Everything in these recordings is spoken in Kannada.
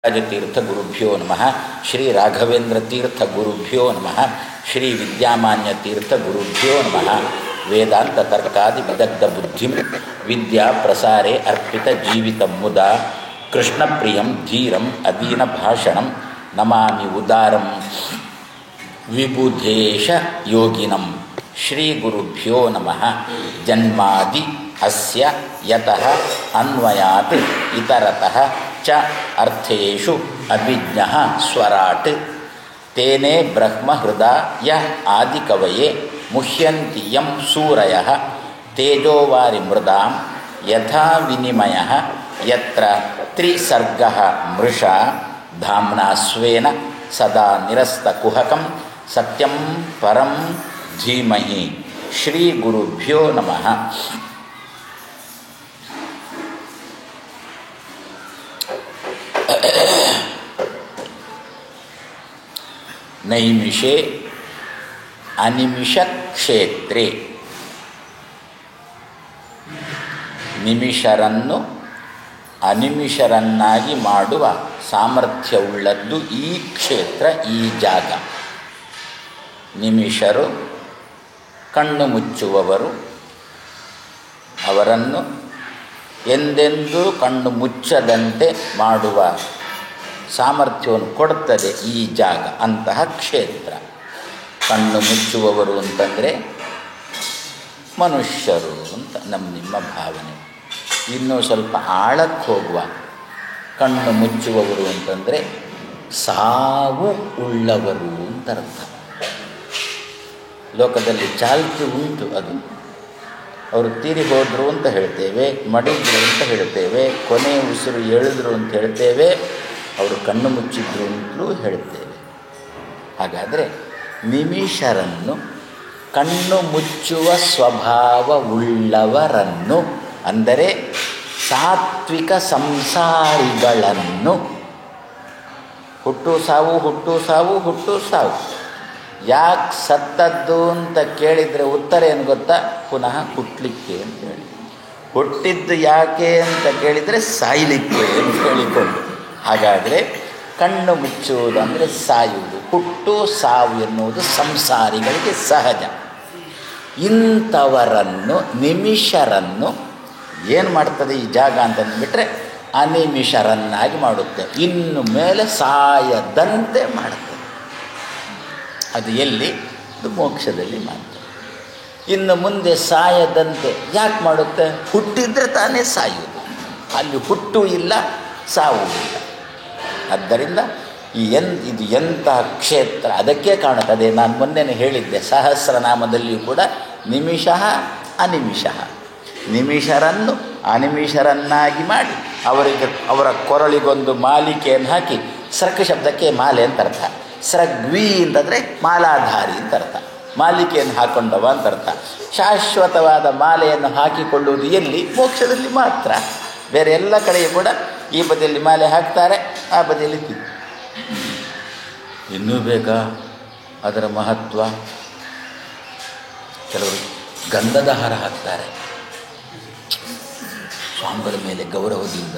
ರಾಜತೀರ್ಥ ಗುರುಭ್ಯೋ ನಮಃ. ಶ್ರೀ ರಾಘವೇಂದ್ರ ತೀರ್ಥ ಗುರುಭ್ಯೋ ನಮಃ. ಶ್ರೀ ವಿದ್ಯಾಮಾನ್ಯ ತೀರ್ಥ ಗುರುಭ್ಯೋ ನಮಃ. ವೇದಾಂತ ತರ್ಕಾದಿ ವಿದಗ್ಧ ಬುದ್ಧಿಂ ವಿದ್ಯಾ ಪ್ರಸಾರೆ ಅರ್ಪಿತ ಜೀವಿತ ಮುದಾ ಕೃಷ್ಣ ಪ್ರಿಯಂ ಧೀರಂ ಅದೀನ ಭಾಷಣಂ ನಮಾಮಿ ಉದಾರಂ ವಿಬುಧೇಶ ಯೋಗಿನಂ. ಶ್ರೀ ಗುರುಭ್ಯೋ ನಮಃ. ಜನ್ಮಾದಿ ಅಸ್ಯ ಯತಃ ಅನ್ವಯಾತ್ ಇತರತಃ ಚ ಅರ್ಥೇಷು ಅಭಿಜ್ಞಃ ಸ್ವರಾಟ್ ತೇನೇ ಬ್ರಹ್ಮ ಹೃದಯ ಆದಿಕವಯೇ ಮುಹ್ಯಂತಿ ಯಂ ಸೂರಯಃ ತೇಜೋವಾರಿ ಮೃದಾಂ ಯಥಾ ವಿನಿಮಯಃ ಯತ್ರ ತ್ರಿಸರ್ಗಃ ಮೃಷಾ ಧಾಮ್ನಾ ಸ್ವೇನ ಸದಾ ನಿರಸ್ತಕುಹಕಂ ಸತ್ಯಂ ಪರಂ ಧೀಮಹಿ. ಶ್ರೀ ಗುರುಭ್ಯೋ ನಮಃ. ನೈಮಿಷೆ ಅನಿಮಿಷ ಕ್ಷೇತ್ರೇ ನಿಮಿಷರನ್ನು ಅನಿಮಿಷರನ್ನಾಗಿ ಮಾಡುವ ಸಾಮರ್ಥ್ಯವುಳ್ಳದ್ದು ಈ ಕ್ಷೇತ್ರ, ಈ ಜಾಗ. ನಿಮಿಷರು ಕಣ್ಣು ಮುಚ್ಚುವವರು, ಅವರನ್ನು ಎಂದೆಂದೂ ಕಣ್ಣು ಮುಚ್ಚದಂತೆ ಮಾಡುವ ಸಾಮರ್ಥ್ಯವನ್ನು ಕೊಡುತ್ತದೆ ಈ ಜಾಗ, ಅಂತಹ ಕ್ಷೇತ್ರ. ಕಣ್ಣು ಮುಚ್ಚುವವರು ಅಂತಂದರೆ ಮನುಷ್ಯರು ಅಂತ ನಿಮ್ಮ ಭಾವನೆ. ಇನ್ನೂ ಸ್ವಲ್ಪ ಆಳಕ್ಕೆ ಹೋಗುವ, ಕಣ್ಣು ಮುಚ್ಚುವವರು ಅಂತಂದರೆ ಸಾವು ಉಳ್ಳವರು ಅಂತ ಅರ್ಥ. ಲೋಕದಲ್ಲಿ ಚಾಲ್ತಿ ಉಂಟು ಅದು. ಅವರು ತೀರಿ ಹೋದರು ಅಂತ ಹೇಳ್ತೇವೆ, ಮಡಿದ್ರು ಅಂತ ಹೇಳ್ತೇವೆ, ಕೊನೆ ಉಸಿರು ಎಳೆದ್ರು ಅಂತ ಹೇಳ್ತೇವೆ, ಅವರು ಕಣ್ಣು ಮುಚ್ಚಿದ್ರು ಅಂತಲೂ ಹೇಳ್ತೇವೆ. ಹಾಗಾದರೆ ನಿಮಿಷರನ್ನು, ಕಣ್ಣು ಮುಚ್ಚುವ ಸ್ವಭಾವವುಳ್ಳವರನ್ನು, ಅಂದರೆ ಸಾತ್ವಿಕ ಸಂಸಾರಿಗಳನ್ನು, ಹುಟ್ಟು ಸಾವು ಹುಟ್ಟು ಸಾವು ಹುಟ್ಟು ಸಾವು. ಯಾಕೆ ಸತ್ತದ್ದು ಅಂತ ಕೇಳಿದರೆ ಉತ್ತರ ಏನು ಗೊತ್ತಾ? ಪುನಃ ಹುಟ್ಟಲಿಕ್ಕೆ ಅಂತ ಹೇಳಿ. ಹುಟ್ಟಿದ್ದು ಯಾಕೆ ಅಂತ ಕೇಳಿದರೆ ಸಾಯಲಿಕ್ಕೆ ಅಂತ ಹೇಳಿಕೊಂಡು. ಹಾಗಾದರೆ ಕಣ್ಣು ಮುಚ್ಚುವುದು ಅಂದರೆ ಸಾಯುವುದು, ಹುಟ್ಟು ಸಾವು ಎನ್ನುವುದು ಸಂಸಾರಿಗಳಿಗೆ ಸಹಜ. ಇಂಥವರನ್ನು, ನಿಮಿಷರನ್ನು ಏನು ಮಾಡ್ತದೆ ಈ ಜಾಗ ಅಂತಂದುಬಿಟ್ರೆ ಅನಿಮಿಷರನ್ನಾಗಿ ಮಾಡುತ್ತೆ. ಇನ್ನು ಮೇಲೆ ಸಾಯದಂತೆ ಮಾಡುತ್ತದೆ. ಅದು ಎಲ್ಲಿ? ಅದು ಮೋಕ್ಷದಲ್ಲಿ ಮಾಡ್ತದೆ. ಇನ್ನು ಮುಂದೆ ಸಾಯದಂತೆ ಯಾಕೆ ಮಾಡುತ್ತೆ? ಹುಟ್ಟಿದರೆ ತಾನೇ ಸಾಯುವುದು, ಅಲ್ಲಿ ಹುಟ್ಟು ಇಲ್ಲ, ಸಾವು ಇಲ್ಲ. ಆದ್ದರಿಂದ ಇದು ಎಂತಹ ಕ್ಷೇತ್ರ, ಅದಕ್ಕೆ ಕಾಣುತ್ತದೆ. ನಾನು ಮೊನ್ನೆ ಹೇಳಿದ್ದೆ, ಸಹಸ್ರನಾಮದಲ್ಲಿಯೂ ಕೂಡ ನಿಮಿಷ ಅನಿಮಿಷ, ನಿಮಿಷರನ್ನು ಅನಿಮಿಷರನ್ನಾಗಿ ಮಾಡಿ ಅವರ ಕೊರಳಿಗೊಂದು ಮಾಲಿಕೆಯನ್ನು ಹಾಕಿ, ಸೃಕ್ ಶಬ್ದಕ್ಕೆ ಮಾಲೆ ಅಂತ ಅರ್ಥ, ಸೃಗ್ವಿ ಅಂತಂದರೆ ಮಾಲಾಧಾರಿ ಅಂತ ಅರ್ಥ, ಮಾಲಿಕೆಯನ್ನು ಹಾಕೊಂಡವ ಅಂತ ಅರ್ಥ. ಶಾಶ್ವತವಾದ ಮಾಲೆಯನ್ನು ಹಾಕಿಕೊಳ್ಳುವುದು ಎಲ್ಲಿ? ಮೋಕ್ಷದಲ್ಲಿ ಮಾತ್ರ. ಬೇರೆ ಎಲ್ಲ ಕಡೆಯೂ ಕೂಡ ಈ ಬದಿಯಲ್ಲಿ ಮಾಲೆ ಹಾಕ್ತಾರೆ, ಆ ಬದಿಯಲ್ಲಿ ಇನ್ನೂ ಬೇಕಾ ಅದರ ಮಹತ್ವ? ಕೆಲವರು ಗಂಧದ ಹಾರ ಹಾಕ್ತಾರೆ ಸ್ವಾಮಿಗಳ ಮೇಲೆ ಗೌರವದಿಂದ.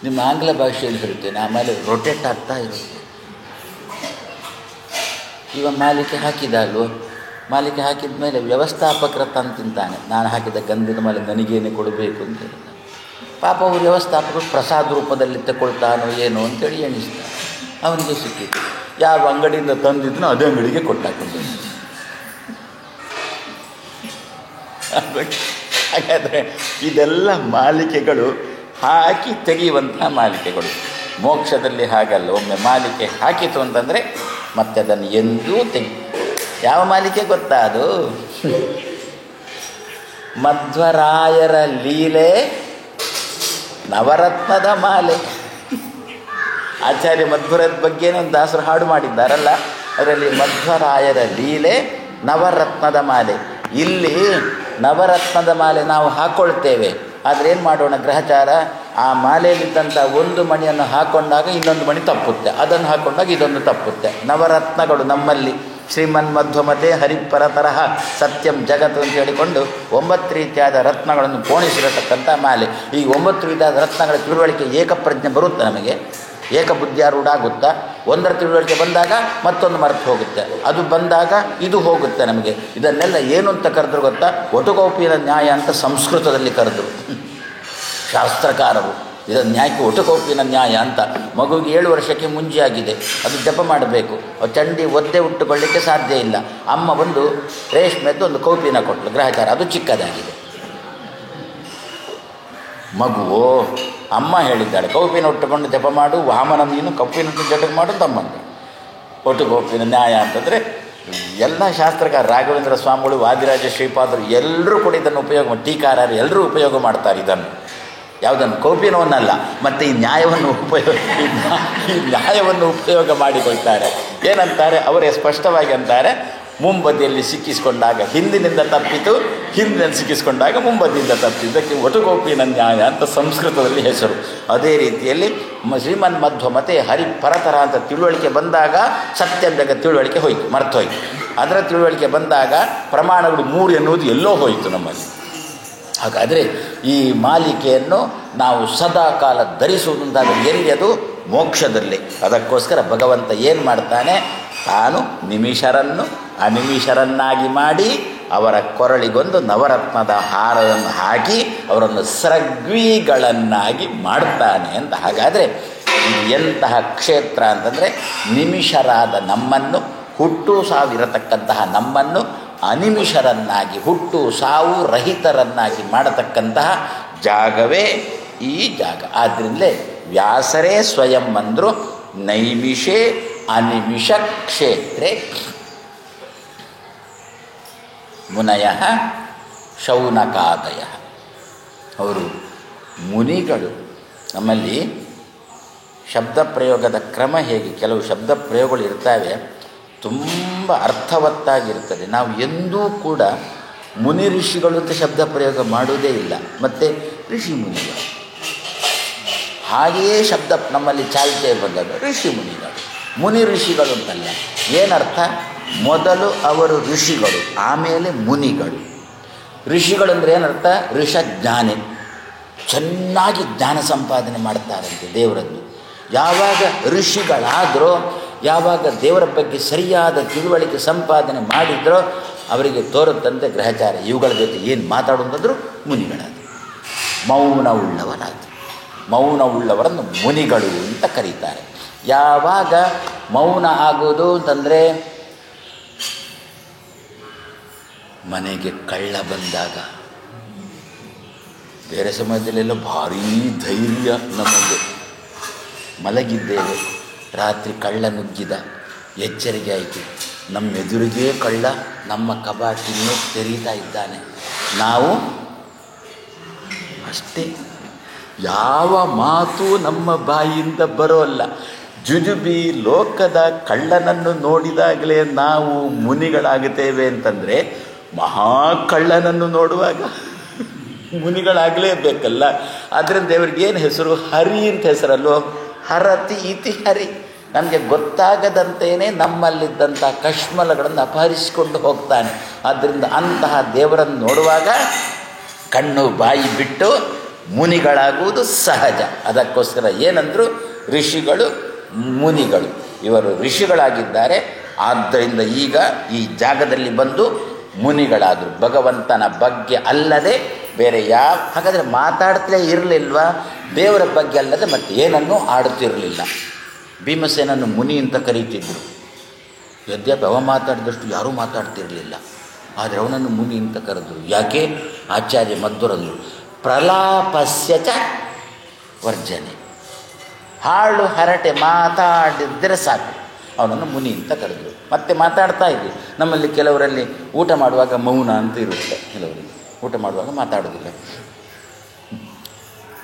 ನಿಮ್ಮ ಆಂಗ್ಲ ಭಾಷೆಯಲ್ಲಿ ಹೇಳ್ತೇನೆ, ಆಮೇಲೆ ರೊಟೇಟ್ ಆಗ್ತಾ ಇರುತ್ತೆ. ಇವ ಮಾಲಿಕೆ ಹಾಕಿದ ಅಲ್ವೋ, ಮಾಲಿಕೆ ಹಾಕಿದ ಮೇಲೆ ವ್ಯವಸ್ಥಾಪಕರ ತಂದು ತಿಂತಾನೆ. ನಾನು ಹಾಕಿದ ಗಂಧದ ಮೇಲೆ ನನಗೇನೆ ಕೊಡಬೇಕು ಅಂತ ಹೇಳ್ತಾನೆ. ಪಾಪ ಅವರು ವ್ಯವಸ್ಥಾಪಕರು ಪ್ರಸಾದ ರೂಪದಲ್ಲಿ ತಗೊಳ್ತಾನೋ ಏನೋ ಅಂತೇಳಿ ಎಣಿಸ್ತಾನೆ. ಅವನಿಗೆ ಸಿಕ್ಕಿತ್ತು. ಯಾವ ಅಂಗಡಿಯಿಂದ ತಂದಿದ್ದನೋ ಅದೇ ಅಂಗಡಿಗೆ ಕೊಟ್ಟಾಕೊಂಡು. ಹಾಗಾದರೆ ಇದೆಲ್ಲ ಮಾಲಿಕೆಗಳು ಹಾಕಿ ತೆಗೆಯುವಂತಹ ಮಾಲಿಕೆಗಳು. ಮೋಕ್ಷದಲ್ಲಿ ಹಾಗಲ್ಲ. ಒಮ್ಮೆ ಮಾಲಿಕೆ ಹಾಕಿತು ಅಂತಂದರೆ ಮತ್ತೆ ಅದನ್ನು ಎಂದೂ ಯಾವ ಮಾಲಿಕೆ ಗೊತ್ತಾ? ಅದು ಮಧ್ವರಾಯರ ಲೀಲೆ ನವರತ್ನದ ಮಾಲೆ. ಆಚಾರ್ಯ ಮಧ್ವರದ ಬಗ್ಗೆನೇ ಒಂದು ದಾಸರು ಹಾಡು ಮಾಡಿದ್ದಾರಲ್ಲ, ಅದರಲ್ಲಿ ಮಧ್ವರಾಯರ ಲೀಲೆ ನವರತ್ನದ ಮಾಲೆ. ಇಲ್ಲಿ ನವರತ್ನದ ಮಾಲೆ ನಾವು ಹಾಕ್ಕೊಳ್ತೇವೆ, ಆದರೆ ಏನು ಮಾಡೋಣ ಗ್ರಹಚಾರ? ಆ ಮಾಲೆಯಲ್ಲಿದ್ದಂಥ ಒಂದು ಮಣಿಯನ್ನು ಹಾಕ್ಕೊಂಡಾಗ ಇನ್ನೊಂದು ಮಣಿ ತಪ್ಪುತ್ತೆ, ಅದನ್ನು ಹಾಕ್ಕೊಂಡಾಗ ಇದೊಂದು ತಪ್ಪುತ್ತೆ. ನವರತ್ನಗಳು ನಮ್ಮಲ್ಲಿ ಶ್ರೀಮನ್ ಮಧ್ವಮತೆ ಹರಿಪರ ತರಹ ಸತ್ಯಂ ಜಗತ್ತು ಅಂತ ಹೇಳಿಕೊಂಡು 9 ರೀತಿಯಾದ ರತ್ನಗಳನ್ನು ಪೋಣಿಸಿರತಕ್ಕಂಥ ಮಾಲೆ. ಈ 9 ರೀತಿಯಾದ ರತ್ನಗಳ ತಿಳುವಳಿಕೆ ಏಕಪ್ರಜ್ಞೆ ಬರುತ್ತೆ ನಮಗೆ. ಏಕಬುದ್ಧಿಯಾರೂಢ ಆಗುತ್ತಾ, ಒಂದರ ತಿಳುವಳಿಕೆ ಬಂದಾಗ ಮತ್ತೊಂದು ಮರೆತು ಹೋಗುತ್ತೆ, ಅದು ಬಂದಾಗ ಇದು ಹೋಗುತ್ತೆ ನಮಗೆ. ಇದನ್ನೆಲ್ಲ ಏನು ಅಂತ ಕರೆದ್ರು ಗೊತ್ತಾ? ಒಟುಕೌಪಿನ ನ್ಯಾಯ ಅಂತ ಸಂಸ್ಕೃತದಲ್ಲಿ ಕರೆದರು ಶಾಸ್ತ್ರಕಾರರು. ಇದನ್ನು ನ್ಯಾಯಕ್ಕೆ ಒಟುಕೌಪಿನ ನ್ಯಾಯ ಅಂತ. ಮಗುವಿಗೆ 7 ವರ್ಷಕ್ಕೆ ಮುಂಜಿ ಆಗಿದೆ, ಅದು ಜಪ ಮಾಡಬೇಕು, ಚಂಡಿ ಒದ್ದೆ ಉಟ್ಟುಕೊಳ್ಳಿಕ್ಕೆ ಸಾಧ್ಯ ಇಲ್ಲ. ಅಮ್ಮ ಬಂದು ರೇಷ್ಮೆದ್ದು ಒಂದು ಕೌಪಿನ ಕೊಟ್ಟಳು, ಗ್ರಹಚಾರ, ಅದು ಚಿಕ್ಕದಾಗಿದೆ. ಮಗುವೋ ಅಮ್ಮ ಹೇಳಿದ್ದಾಳೆ ಕೌಪಿನ ಉಟ್ಟುಕೊಂಡು ಜಪ ಮಾಡು, ವಾಮನ ನೀನು ಕಪ್ಪಿನ ಜಟಕ್ಕೆ ಮಾಡು ತಮ್ಮಂದು. ಒಟುಕೌಪಿನ ನ್ಯಾಯ ಅಂತಂದರೆ ಎಲ್ಲ ಶಾಸ್ತ್ರಕಾರ, ರಾಘವೇಂದ್ರ ಸ್ವಾಮಿಗಳು, ವಾದಿರಾಜ ಶ್ರೀಪಾದರು ಎಲ್ಲರೂ ಕೂಡ ಇದನ್ನು ಉಪಯೋಗ, ಟೀಕಾರರು ಎಲ್ಲರೂ ಉಪಯೋಗ ಮಾಡ್ತಾರೆ ಇದನ್ನು. ಯಾವುದನ್ನು? ಕೌಪಿನವನ್ನಲ್ಲ, ಮತ್ತು ಈ ನ್ಯಾಯವನ್ನು ಉಪಯೋಗ ಮಾಡಿಕೊಳ್ತಾರೆ. ಏನಂತಾರೆ ಅವರೇ ಸ್ಪಷ್ಟವಾಗಿ ಅಂತಾರೆ, ಮುಂಬದಿಯಲ್ಲಿ ಸಿಕ್ಕಿಸಿಕೊಂಡಾಗ ಹಿಂದಿನಿಂದ ತಪ್ಪಿತು, ಹಿಂದಿನಲ್ಲಿ ಸಿಕ್ಕಿಸಿಕೊಂಡಾಗ ಮುಂಬದಿಯಿಂದ ತಪ್ಪಿತು. ಇದಕ್ಕೆ ಒಟುಕೌಪಿನ ನ್ಯಾಯ ಅಂತ ಸಂಸ್ಕೃತದಲ್ಲಿ ಹೆಸರು. ಅದೇ ರೀತಿಯಲ್ಲಿ ಶ್ರೀಮನ್ ಮಧ್ವಮತೆ ಹರಿಪರತರ ಅಂತ ತಿಳುವಳಿಕೆ ಬಂದಾಗ ಸತ್ಯದ ತಿಳುವಳಿಕೆ ಹೋಯಿತು, ಮರ್ತೋಯ್ತು. ಅದರ ತಿಳುವಳಿಕೆ ಬಂದಾಗ ಪ್ರಮಾಣಗಳು 3 ಎನ್ನುವುದು ಎಲ್ಲೋ ಹೋಯಿತು ನಮ್ಮಲ್ಲಿ. ಹಾಗಾದರೆ ಈ ಮಾಲಿಕೆಯನ್ನು ನಾವು ಸದಾ ಕಾಲ ಧರಿಸುವುದಂತಾದರೆ ಎಲ್ಲಿ? ಅದು ಮೋಕ್ಷದಲ್ಲಿ. ಅದಕ್ಕೋಸ್ಕರ ಭಗವಂತ ಏನು ಮಾಡ್ತಾನೆ? ತಾನು ನಿಮಿಷರನ್ನು ಅನಿಮಿಷರನ್ನಾಗಿ ಮಾಡಿ ಅವರ ಕೊರಳಿಗೊಂದು ನವರತ್ನದ ಹಾರವನ್ನು ಹಾಕಿ ಅವರನ್ನು ಸೃಗ್ವಿಗಳನ್ನಾಗಿ ಮಾಡ್ತಾನೆ ಅಂತ. ಹಾಗಾದರೆ ಇದು ಎಂತಹ ಕ್ಷೇತ್ರ ಅಂತಂದರೆ, ನಿಮಿಷರಾದ ನಮ್ಮನ್ನು, ಹುಟ್ಟು ಸಾವಿರತಕ್ಕಂತಹ ನಮ್ಮನ್ನು ಅನಿಮಿಷರನ್ನಾಗಿ, ಹುಟ್ಟು ಸಾವು ರಹಿತರನ್ನಾಗಿ ಮಾಡತಕ್ಕಂತಹ ಜಾಗವೇ ಈ ಜಾಗ. ಆದ್ದರಿಂದಲೇ ವ್ಯಾಸರೇ ಸ್ವಯಂ ಅಂದರು, ನೈಮಿಷೇ ಅನಿಮಿಷ ಕ್ಷೇತ್ರೇ ಮುನಯ ಶೌನಕಾದಯ. ಅವರು ಮುನಿಗಳು. ನಮ್ಮಲ್ಲಿ ಶಬ್ದ ಪ್ರಯೋಗದ ಕ್ರಮ ಹೇಗೆ? ಕೆಲವು ಶಬ್ದ ಪ್ರಯೋಗಗಳು ಇರ್ತವೆ, ತುಂಬ ಅರ್ಥವತ್ತಾಗಿರ್ತದೆ. ನಾವು ಎಂದೂ ಕೂಡ ಮುನಿ ಋಷಿಗಳು ಅಂತ ಶಬ್ದ ಪ್ರಯೋಗ ಮಾಡುವುದೇ ಇಲ್ಲ. ಮತ್ತು ಋಷಿ ಮುನಿಗಳು ಹಾಗೆಯೇ ಶಬ್ದ ನಮ್ಮಲ್ಲಿ ಚಾಲ್ತಿಯ ಬಂದಾಗ ಋಷಿ ಮುನಿಗಳು, ಮುನಿ ಋಷಿಗಳು ಅಂತಲ್ಲ. ಏನರ್ಥ? ಮೊದಲು ಅವರು ಋಷಿಗಳು, ಆಮೇಲೆ ಮುನಿಗಳು. ಋಷಿಗಳು ಅಂದರೆ ಏನರ್ಥ? ಋಷಜ್ಞಾನಿ, ಚೆನ್ನಾಗಿ ಜ್ಞಾನ ಸಂಪಾದನೆ ಮಾಡ್ತಾರಂತೆ ದೇವರದ್ದು. ಯಾವಾಗ ಋಷಿಗಳಾದರೋ, ಯಾವಾಗ ದೇವರ ಬಗ್ಗೆ ಸರಿಯಾದ ತಿಳುವಳಿಕೆ ಸಂಪಾದನೆ ಮಾಡಿದ್ರೋ ಅವರಿಗೆ ತೋರುತ್ತಂತೆ ಗ್ರಹಚಾರ. ಇವುಗಳ ಜೊತೆ ಏನು ಮಾತಾಡೋದಂದ್ರು ಮುನಿಗಳಾದರು. ಮೌನವುಳ್ಳವರಾದರು. ಮೌನವುಳ್ಳವರನ್ನು ಮುನಿಗಳು ಅಂತ ಕರೀತಾರೆ. ಯಾವಾಗ ಮೌನ ಆಗೋದು ಅಂತಂದರೆ, ಮನೆಗೆ ಕಳ್ಳ ಬಂದಾಗ. ಬೇರೆ ಸಮಯದಲ್ಲೆಲ್ಲ ಭಾರೀ ಧೈರ್ಯ ನಮಗೆ. ಮಲಗಿದ್ದೇವೆ, ರಾತ್ರಿ ಕಳ್ಳ ನುಗ್ಗಿದ, ಎಚ್ಚರಿಕೆ ಆಯಿತು. ನಮ್ಮ ಎದುರಿಗೆ ಕಳ್ಳ ನಮ್ಮ ಕಬಾಟಿನ್ನು ತೆರೀತಾ ಇದ್ದಾನೆ. ನಾವು ಅಷ್ಟೇ, ಯಾವ ಮಾತು ನಮ್ಮ ಬಾಯಿಯಿಂದ ಬರೋಲ್ಲ. ಜುಜುಬಿ ಲೋಕದ ಕಳ್ಳನನ್ನು ನೋಡಿದಾಗಲೇ ನಾವು ಮುನಿಗಳಾಗುತ್ತೇವೆ ಅಂತಂದರೆ, ಮಹಾಕಳ್ಳನನ್ನು ನೋಡುವಾಗ ಮುನಿಗಳಾಗಲೇಬೇಕಲ್ಲ. ಆದ್ದರಿಂದ ದೇವರಿಗೆ ಏನು ಹೆಸರು? ಹರಿ ಅಂತ ಹೆಸರಲ್ಲೋ. ಹರತಿ ಇತಿ ಹರಿ. ನಮಗೆ ಗೊತ್ತಾಗದಂತೆಯೇ ನಮ್ಮಲ್ಲಿದ್ದಂಥ ಕಶ್ಮಲಗಳನ್ನು ಅಪಹರಿಸಿಕೊಂಡು ಹೋಗ್ತಾನೆ. ಆದ್ದರಿಂದ ಅಂತಹ ದೇವರನ್ನು ನೋಡುವಾಗ ಕಣ್ಣು ಬಾಯಿ ಬಿಟ್ಟು ಮುನಿಗಳಾಗುವುದು ಸಹಜ. ಅದಕ್ಕೋಸ್ಕರ ಏನಂದರು? ಋಷಿಗಳು ಮುನಿಗಳು. ಇವರು ಋಷಿಗಳಾಗಿದ್ದಾರೆ. ಆದ್ದರಿಂದ ಈಗ ಈ ಜಾಗದಲ್ಲಿ ಬಂದು ಮುನಿಗಳಾದರು. ಭಗವಂತನ ಬಗ್ಗೆ ಅಲ್ಲದೆ ಬೇರೆ ಹಾಗಾದರೆ ಮಾತಾಡ್ತಲೇ ಇರಲಿಲ್ವಾ? ದೇವರ ಬಗ್ಗೆ ಅಲ್ಲದೆ ಮತ್ತೆ ಏನನ್ನೂ ಆಡುತ್ತಿರಲಿಲ್ಲ. ಭೀಮಸೇನನ್ನು ಮುನಿ ಅಂತ ಕರೀತಿದ್ರು. ಯದ್ಯಪಿ ಅವ ಮಾತಾಡಿದಷ್ಟು ಯಾರೂ ಮಾತಾಡ್ತಿರಲಿಲ್ಲ, ಆದರೆ ಅವನನ್ನು ಮುನಿ ಅಂತ ಕರೆದ್ರು. ಯಾಕೆ? ಆಚಾರ್ಯ ಮಧ್ವರಂದರು, ಪ್ರಲಾಪಸ್ಯ ಚ ವರ್ಜನೆ. ಹಾಳು ಹರಟೆ ಮಾತಾಡಿದರೆ ಸಾಕು, ಅವನನ್ನು ಮುನಿ ಅಂತ ಕರೆದ್ರು. ಮತ್ತೆ ಮಾತಾಡ್ತಾ ಇದ್ವಿ. ನಮ್ಮಲ್ಲಿ ಕೆಲವರಲ್ಲಿ ಊಟ ಮಾಡುವಾಗ ಮೌನ ಅಂತ ಇರುತ್ತೆ. ಕೆಲವರಿಗೆ ಊಟ ಮಾಡುವಾಗ ಮಾತಾಡೋದಿಲ್ಲ.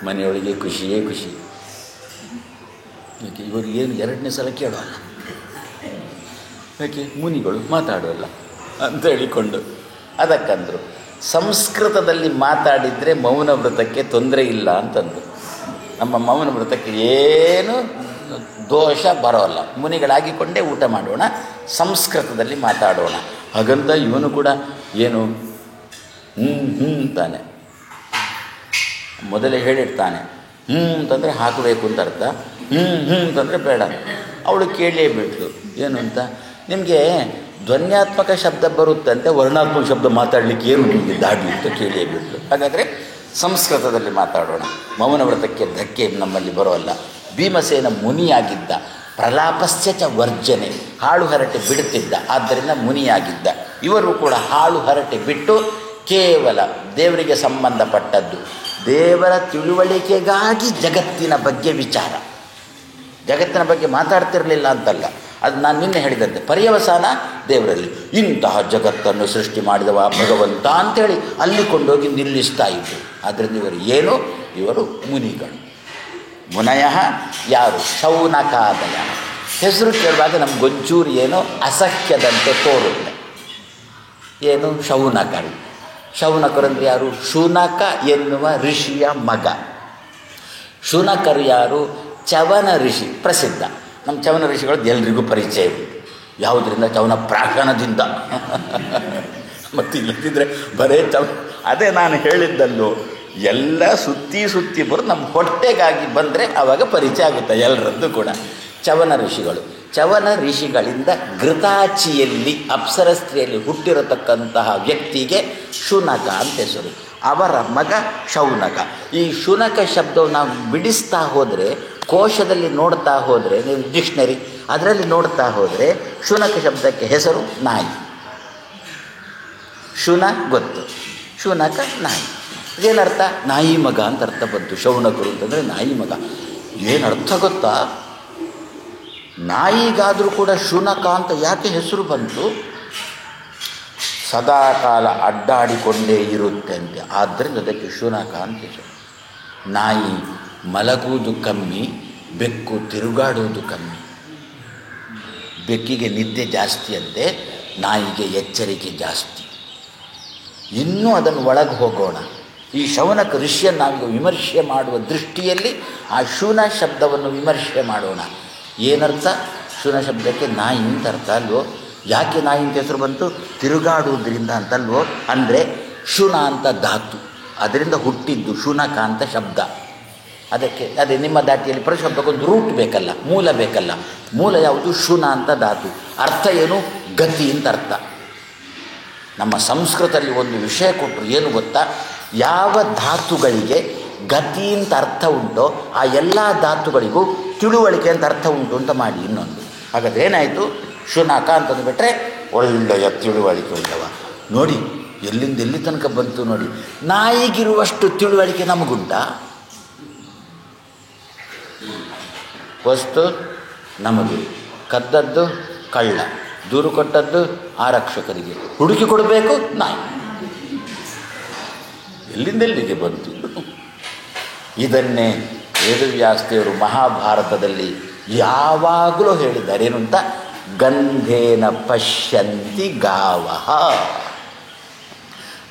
ಮನೆಯೊಳಗೆ ಖುಷಿಯೇ ಖುಷಿ. ಯಾಕೆ? ಇವರಿಗೇನು 2ನೇ ಸಲ ಕೇಳೋಲ್ಲ. ಯಾಕೆ? ಮುನಿಗಳು ಮಾತಾಡೋಲ್ಲ ಅಂತ ಹೇಳಿಕೊಂಡು. ಅದಕ್ಕಂದರು ಸಂಸ್ಕೃತದಲ್ಲಿ ಮಾತಾಡಿದರೆ ಮೌನ ವ್ರತಕ್ಕೆ ತೊಂದರೆ ಇಲ್ಲ ಅಂತಂದು. ನಮ್ಮ ಮೌನ ವ್ರತಕ್ಕೆ ಏನು ದೋಷ ಬರೋಲ್ಲ. ಮುನಿಗಳಾಗಿಕೊಂಡೇ ಊಟ ಮಾಡೋಣ, ಸಂಸ್ಕೃತದಲ್ಲಿ ಮಾತಾಡೋಣ. ಹಾಗಂತ ಇವನು ಕೂಡ ಏನು ಅಂತಾನೆ. ಮೊದಲೇ ಹೇಳಿರ್ತಾನೆ. ಅಂತಂದರೆ ಹಾಕಬೇಕು ಅಂತ ಅರ್ಥ. ಅಂತಂದರೆ ಬೇಡ. ಅವಳು ಕೇಳೇ ಬಿಟ್ಲು ಏನು ಅಂತ. ನಿಮಗೆ ಧ್ವನ್ಯಾತ್ಮಕ ಶಬ್ದ ಬರುತ್ತಂತೆ, ವರ್ಣಾತ್ಮಕ ಶಬ್ದ ಮಾತಾಡಲಿಕ್ಕೆ ಏನು ನಿಮಗೆ ದಾಡಿ ಅಂತ ಕೇಳೇ ಬಿಟ್ಲು. ಹಾಗಾದರೆ ಸಂಸ್ಕೃತದಲ್ಲಿ ಮಾತಾಡೋಣ. ಮೌನ ವ್ರತಕ್ಕೆ ಧಕ್ಕೆ ನಮ್ಮಲ್ಲಿ ಬರೋಲ್ಲ. ಭೀಮಸೇನ ಮುನಿಯಾಗಿದ್ದ, ಪ್ರಲಾಪಸ್ಯ ಚ ವರ್ಜನೆ, ಹಾಳು ಹರಟೆ ಬಿಡುತ್ತಿದ್ದ, ಆದ್ದರಿಂದ ಮುನಿಯಾಗಿದ್ದ. ಇವರು ಕೂಡ ಹಾಳು ಹರಟೆ ಬಿಟ್ಟು ಕೇವಲ ದೇವರಿಗೆ ಸಂಬಂಧಪಟ್ಟದ್ದು, ದೇವರ ತಿಳುವಳಿಕೆಗಾಗಿ ಜಗತ್ತಿನ ಬಗ್ಗೆ ವಿಚಾರ, ಜಗತ್ತಿನ ಬಗ್ಗೆ ಮಾತಾಡ್ತಿರಲಿಲ್ಲ ಅಂತಲ್ಲ. ಅದು ನಾನು ನಿನ್ನೆ ಹೇಳಿದಂತೆ ಪರ್ಯವಸಾನ ದೇವರಲ್ಲಿ. ಇಂತಹ ಜಗತ್ತನ್ನು ಸೃಷ್ಟಿ ಮಾಡಿದವ ಭಗವಂತ ಅಂಥೇಳಿ ಅಲ್ಲಿ ಕೊಂಡೋಗಿ ನಿಲ್ಲಿಸ್ತಾ ಇದ್ದು. ಆದ್ದರಿಂದ ಇವರು ಏನು? ಇವರು ಮುನಿಗಳು. ಮುನಯ ಯಾರು? ಶೌನಕಾದಯ. ಹೆಸರು ಕೇಳುವಾಗ ನಮಗೊಂಚೂರು ಏನೋ ಅಸಖ್ಯದಂತೆ ತೋರುತ್ತೆ. ಏನು? ಶೌನಕರು. ಶೌನಕರಂದ್ರೆ ಯಾರು? ಶುನಕ ಎನ್ನುವ ಋಷಿಯ ಮಗ. ಶುನಕರು ಯಾರು? ಚವನ ಋಷಿ, ಪ್ರಸಿದ್ಧ. ನಮ್ಮ ಚವನ ಋಷಿಗಳದ್ದು ಎಲ್ರಿಗೂ ಪರಿಚಯ ಉಂಟು. ಯಾವುದರಿಂದ? ಚವನ ಪ್ರಾಶನದಿಂದ. ಮತ್ತು ಇಲ್ಲದಿದ್ದರೆ ಬರೇ ಅದೇ ನಾನು ಹೇಳಿದ್ದಲ್ಲೋ, ಎಲ್ಲ ಸುತ್ತಿ ಬರೋದು ನಮ್ಮ ಹೊಟ್ಟೆಗಾಗಿ ಬಂದರೆ ಆವಾಗ ಪರಿಚಯ ಆಗುತ್ತೆ ಎಲ್ಲರದ್ದು ಕೂಡ. ಚವನ ಋಷಿಗಳು. ಚವನ ಋಷಿಗಳಿಂದ ಘೃತಾಚಿಯಲ್ಲಿ ಅಪ್ಸರ ಸ್ತ್ರೀಯಲ್ಲಿ ಹುಟ್ಟಿರತಕ್ಕಂತಹ ವ್ಯಕ್ತಿಗೆ ಶುನಕ ಅಂತ ಹೆಸರು. ಅವರ ಮಗ ಶೌನಕ. ಈ ಶುನಕ ಶಬ್ದವನ್ನು ನಾವು ಬಿಡಿಸ್ತಾ ಹೋದರೆ, ಕೋಶದಲ್ಲಿ ನೋಡ್ತಾ ಹೋದರೆ, ನೀವು ಡಿಕ್ಷನರಿ ಅದರಲ್ಲಿ ನೋಡ್ತಾ ಹೋದರೆ ಶುನಕ ಶಬ್ದಕ್ಕೆ ಹೆಸರು ನಾಯಿ. ಶುನ ಗೊತ್ತು, ಶುನಕ ನಾಯಿ. ಏನರ್ಥ? ನಾಯಿ ಮಗ ಅಂತ ಅರ್ಥ ಬಂತು. ಶೌನಕರು ಅಂತಂದರೆ ನಾಯಿ ಮಗ. ಏನರ್ಥ ಗೊತ್ತಾ? ನಾಯಿಗಾದರೂ ಕೂಡ ಶುನಕ ಅಂತ ಯಾಕೆ ಹೆಸರು ಬಂತು? ಸದಾಕಾಲ ಅಡ್ಡಾಡಿಕೊಂಡೇ ಇರುತ್ತೆ ಅಂತೆ, ಆದ್ದರಿಂದ ಅದಕ್ಕೆ ಶುನಕ ಅಂತ ಹೆಸರು. ನಾಯಿ ಮಲಗುವುದು ಕಮ್ಮಿ, ಬೆಕ್ಕು ತಿರುಗಾಡುವುದು ಕಮ್ಮಿ. ಬೆಕ್ಕಿಗೆ ನಿದ್ದೆ ಜಾಸ್ತಿ ಅಂತೆ, ನಾಯಿಗೆ ಎಚ್ಚರಿಕೆ ಜಾಸ್ತಿ. ಇನ್ನೂ ಅದನ್ನು ಒಳಗೆ ಹೋಗೋಣ. ಈ ಶೌನಕ ಋಷಿಯನ್ನು ನಾವು ವಿಮರ್ಶೆ ಮಾಡುವ ದೃಷ್ಟಿಯಲ್ಲಿ ಆ ಶುನ ಶಬ್ದವನ್ನು ವಿಮರ್ಶೆ ಮಾಡೋಣ. ಏನರ್ಥ? ಶುನ ಶಬ್ದಕ್ಕೆ ನಾಯಿ ಅಂತ ಅರ್ಥ ಅಲ್ವೋ? ಯಾಕೆ ನಾಯಿ ಅಂತ ಹೆಸರು ಬಂತು? ತಿರುಗಾಡುವುದರಿಂದ ಅಂತಲ್ವೋ? ಅಂದರೆ ಶುನ ಅಂತ ಧಾತು, ಅದರಿಂದ ಹುಟ್ಟಿದ್ದು ಶುನಕ ಅಂತ ಶಬ್ದ. ಅದಕ್ಕೆ ಅದೇ ನಿಮ್ಮ ದಾಟಿಯಲ್ಲಿ ಪ್ರಶಬ್ದಕ್ಕೊಂದು ರೂಟ್ ಬೇಕಲ್ಲ, ಮೂಲ ಬೇಕಲ್ಲ. ಮೂಲ ಯಾವುದು? ಶುನ ಅಂತ ಧಾತು. ಅರ್ಥ ಏನು? ಗತಿ ಅಂತ ಅರ್ಥ. ನಮ್ಮ ಸಂಸ್ಕೃತದಲ್ಲಿ ಒಂದು ವಿಷಯ ಕೊಟ್ಟರು, ಏನು ಗೊತ್ತಾ? ಯಾವ ಧಾತುಗಳಿಗೆ ಗತಿ ಅಂತ ಅರ್ಥ ಉಂಟೋ ಆ ಎಲ್ಲ ಧಾತುಗಳಿಗೂ ತಿಳುವಳಿಕೆ ಅಂತ ಅರ್ಥ ಉಂಟು ಅಂತ ಮಾಡಿ ಇನ್ನೊಂದು. ಹಾಗಾದರೆ ಏನಾಯಿತು? ಶುನಕ ಅಂತಂದುಬಿಟ್ರೆ ಒಳ್ಳೆಯ ತಿಳುವಳಿಕೆ ಉಳ್ಳವ. ನೋಡಿ ಎಲ್ಲಿಂದ ಎಲ್ಲಿ ತನಕ ಬಂತು ನೋಡಿ. ನಾಯಿಗಿರುವಷ್ಟು ತಿಳುವಳಿಕೆ ನಮಗುಂಟಾ? ವಸ್ತು ನಮಗೆ, ಕದ್ದದ್ದು ಕಳ್ಳ, ದೂರು ಕೊಟ್ಟದ್ದು ಆರಕ್ಷಕರಿಗೆ, ಹುಡುಕಿ ಕೊಡಬೇಕು ನಾಯಿ. ಎಲ್ಲಿಂದೆಲ್ಲಿಗೆ ಬಂತು? ಇದನ್ನೇ ವೇದವ್ಯಾಸದೇವರು ಮಹಾಭಾರತದಲ್ಲಿ ಯಾವಾಗಲೂ ಹೇಳಿದ್ದಾರೆ. ಏನು ಅಂತ? ಗಂಧೇನ ಪಶ್ಯಂತಿ ಗಾವಃ.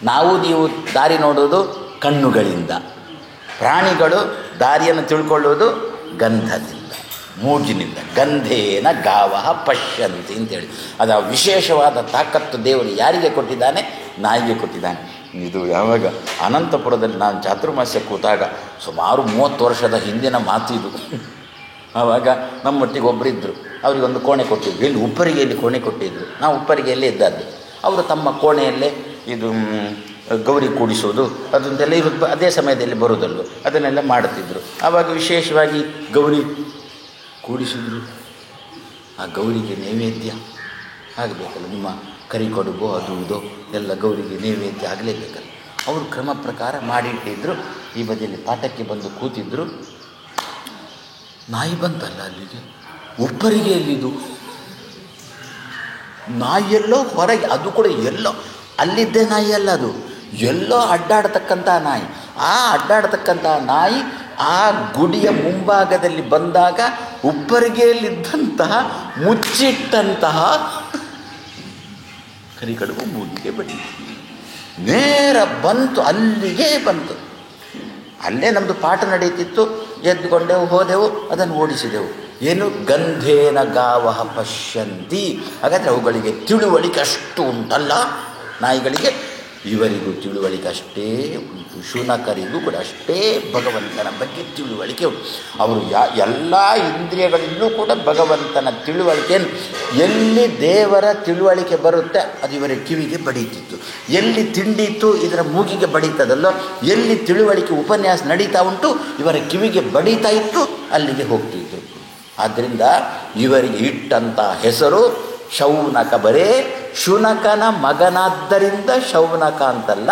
ನಾವು ನೀವು ದಾರಿ ನೋಡೋದು ಕಣ್ಣುಗಳಿಂದ, ಪ್ರಾಣಿಗಳು ದಾರಿಯನ್ನು ತಿಳ್ಕೊಳ್ಳೋದು ಗಂಧದಿಂದ, ಮೂಗಿನಿಂದ. ಗಂಧೇನ ಗಾವಃ ಪಶ್ಯಂತಿ ಅಂತೇಳಿ ಅದು ವಿಶೇಷವಾದ ತಾಕತ್ತು ದೇವರು ಯಾರಿಗೆ ಕೊಟ್ಟಿದ್ದಾನೆ? ನಾಯಿಗೆ ಕೊಟ್ಟಿದ್ದಾನೆ. ಇದು ಯಾವಾಗ ಅನಂತಪುರದಲ್ಲಿ ನಾನು ಚಾತುರ್ಮಾಸ್ಯ ಕೂತಾಗ, ಸುಮಾರು 30 ವರ್ಷದ ಹಿಂದಿನ ಮಾತಿದು. ಆವಾಗ ನಮ್ಮೊಟ್ಟಿಗೆ ಒಬ್ಬರಿದ್ದರು, ಅವರಿಗೊಂದು ಕೋಣೆ ಕೊಟ್ಟಿದ್ರು. ಇಲ್ಲಿ ಉಪ್ಪರಿಗೆಯಲ್ಲಿ ಕೋಣೆ ಕೊಟ್ಟಿದ್ದರು. ನಾವು ಉಪ್ಪರಿಗೆಯಲ್ಲೇ ಇದ್ದದ್ದು. ಅವರು ತಮ್ಮ ಕೋಣೆಯಲ್ಲೇ ಇದು ಗೌರಿ ಕೂಡಿಸೋದು ಅದಂತೆಲ್ಲ ಇರೋದು, ಅದೇ ಸಮಯದಲ್ಲಿ ಬರೋದಲ್ವ, ಅದನ್ನೆಲ್ಲ ಮಾಡುತ್ತಿದ್ದರು. ಆವಾಗ ವಿಶೇಷವಾಗಿ ಗೌರಿ ಕೂಡಿಸಿದ್ರು. ಆ ಗೌರಿಗೆ ನೈವೇದ್ಯ ಆಗಬೇಕಲ್ಲ, ನಿಮ್ಮ ಕರಿ ಕಡುಬು ಅದು ಇದು ಎಲ್ಲ ಗೌರಿಗೆ ನೈವೇದ್ಯ ಆಗಲೇಬೇಕಲ್ಲ. ಅವರು ಕ್ರಮ ಪ್ರಕಾರ ಮಾಡಿಟ್ಟಿದ್ದರು. ಈ ಬದಿಯಲ್ಲಿ ಪಾಠಕ್ಕೆ ಬಂದು ಕೂತಿದ್ದರು. ನಾಯಿ ಬಂತಲ್ಲ ಅಲ್ಲಿಗೆ, ಉಪ್ಪರಿಗೆ ಎಲ್ಲಿದು ನಾಯಿಯೆಲ್ಲೋ ಹೊರಗೆ, ಅದು ಕೂಡ ಎಲ್ಲೋ ಅಲ್ಲಿದ್ದೇ ನಾಯಿ ಅಲ್ಲ, ಅದು ಎಲ್ಲೋ ಅಡ್ಡಾಡತಕ್ಕಂಥ ನಾಯಿ. ಆ ಅಡ್ಡಾಡತಕ್ಕಂಥ ನಾಯಿ ಆ ಗುಡಿಯ ಮುಂಭಾಗದಲ್ಲಿ ಬಂದಾಗ ಉಪ್ಪರಿಗೆಯಲ್ಲಿದ್ದಂತಹ ಮುಚ್ಚಿಟ್ಟಂತಹ ಕರಿಕಡುಬು ಮೂಗಿಗೆ ಬಡಿ ನೇರ ಬಂತು, ಅಲ್ಲಿಗೆ ಬಂತು. ಅಲ್ಲೇ ನಮ್ಮದು ಪಾಠ ನಡೀತಿತ್ತು. ಎದ್ದುಕೊಂಡೆವು, ಹೋದೆವು, ಅದನ್ನು ಓಡಿಸಿದೆವು. ಏನು? ಗಂಧೇನ ಗಾವಃ ಪಶ್ಯಂತಿ. ಹಾಗಾದರೆ ಅವುಗಳಿಗೆ ತಿಳುವಳಿಕೆ ಅಷ್ಟು ಉಂಟಲ್ಲ ನಾಯಿಗಳಿಗೆ. ಇವರಿಗೂ ತಿಳುವಳಿಕೆ ಅಷ್ಟೇ ಉಂಟು. ಶುನಕರಿಗೂ ಕೂಡ ಅಷ್ಟೇ ಭಗವಂತನ ಬಗ್ಗೆ ತಿಳುವಳಿಕೆ ಉಂಟು. ಅವರು ಎಲ್ಲ ಇಂದ್ರಿಯಗಳಲ್ಲೂ ಕೂಡ ಭಗವಂತನ ತಿಳುವಳಿಕೆಯನ್ನು, ಎಲ್ಲಿ ದೇವರ ತಿಳುವಳಿಕೆ ಬರುತ್ತೆ ಅದು ಇವರ ಕಿವಿಗೆ ಬಡೀತಿತ್ತು. ಎಲ್ಲಿ ತಿಂಡಿತ್ತು ಇದರ ಮೂಗಿಗೆ ಬಡೀತದಲ್ಲೋ, ಎಲ್ಲಿ ತಿಳುವಳಿಕೆ ಉಪನ್ಯಾಸ ನಡೀತಾ ಉಂಟು ಇವರ ಕಿವಿಗೆ ಬಡೀತಾ ಇತ್ತು, ಅಲ್ಲಿಗೆ ಹೋಗ್ತಿದ್ರು. ಆದ್ದರಿಂದ ಇವರಿಗೆ ಇಟ್ಟಂಥ ಹೆಸರು ಶೌನಕ. ಬರೇ ಶುನಕನ ಮಗನಾದ್ದರಿಂದ ಶೌನಕ ಅಂತಲ್ಲ,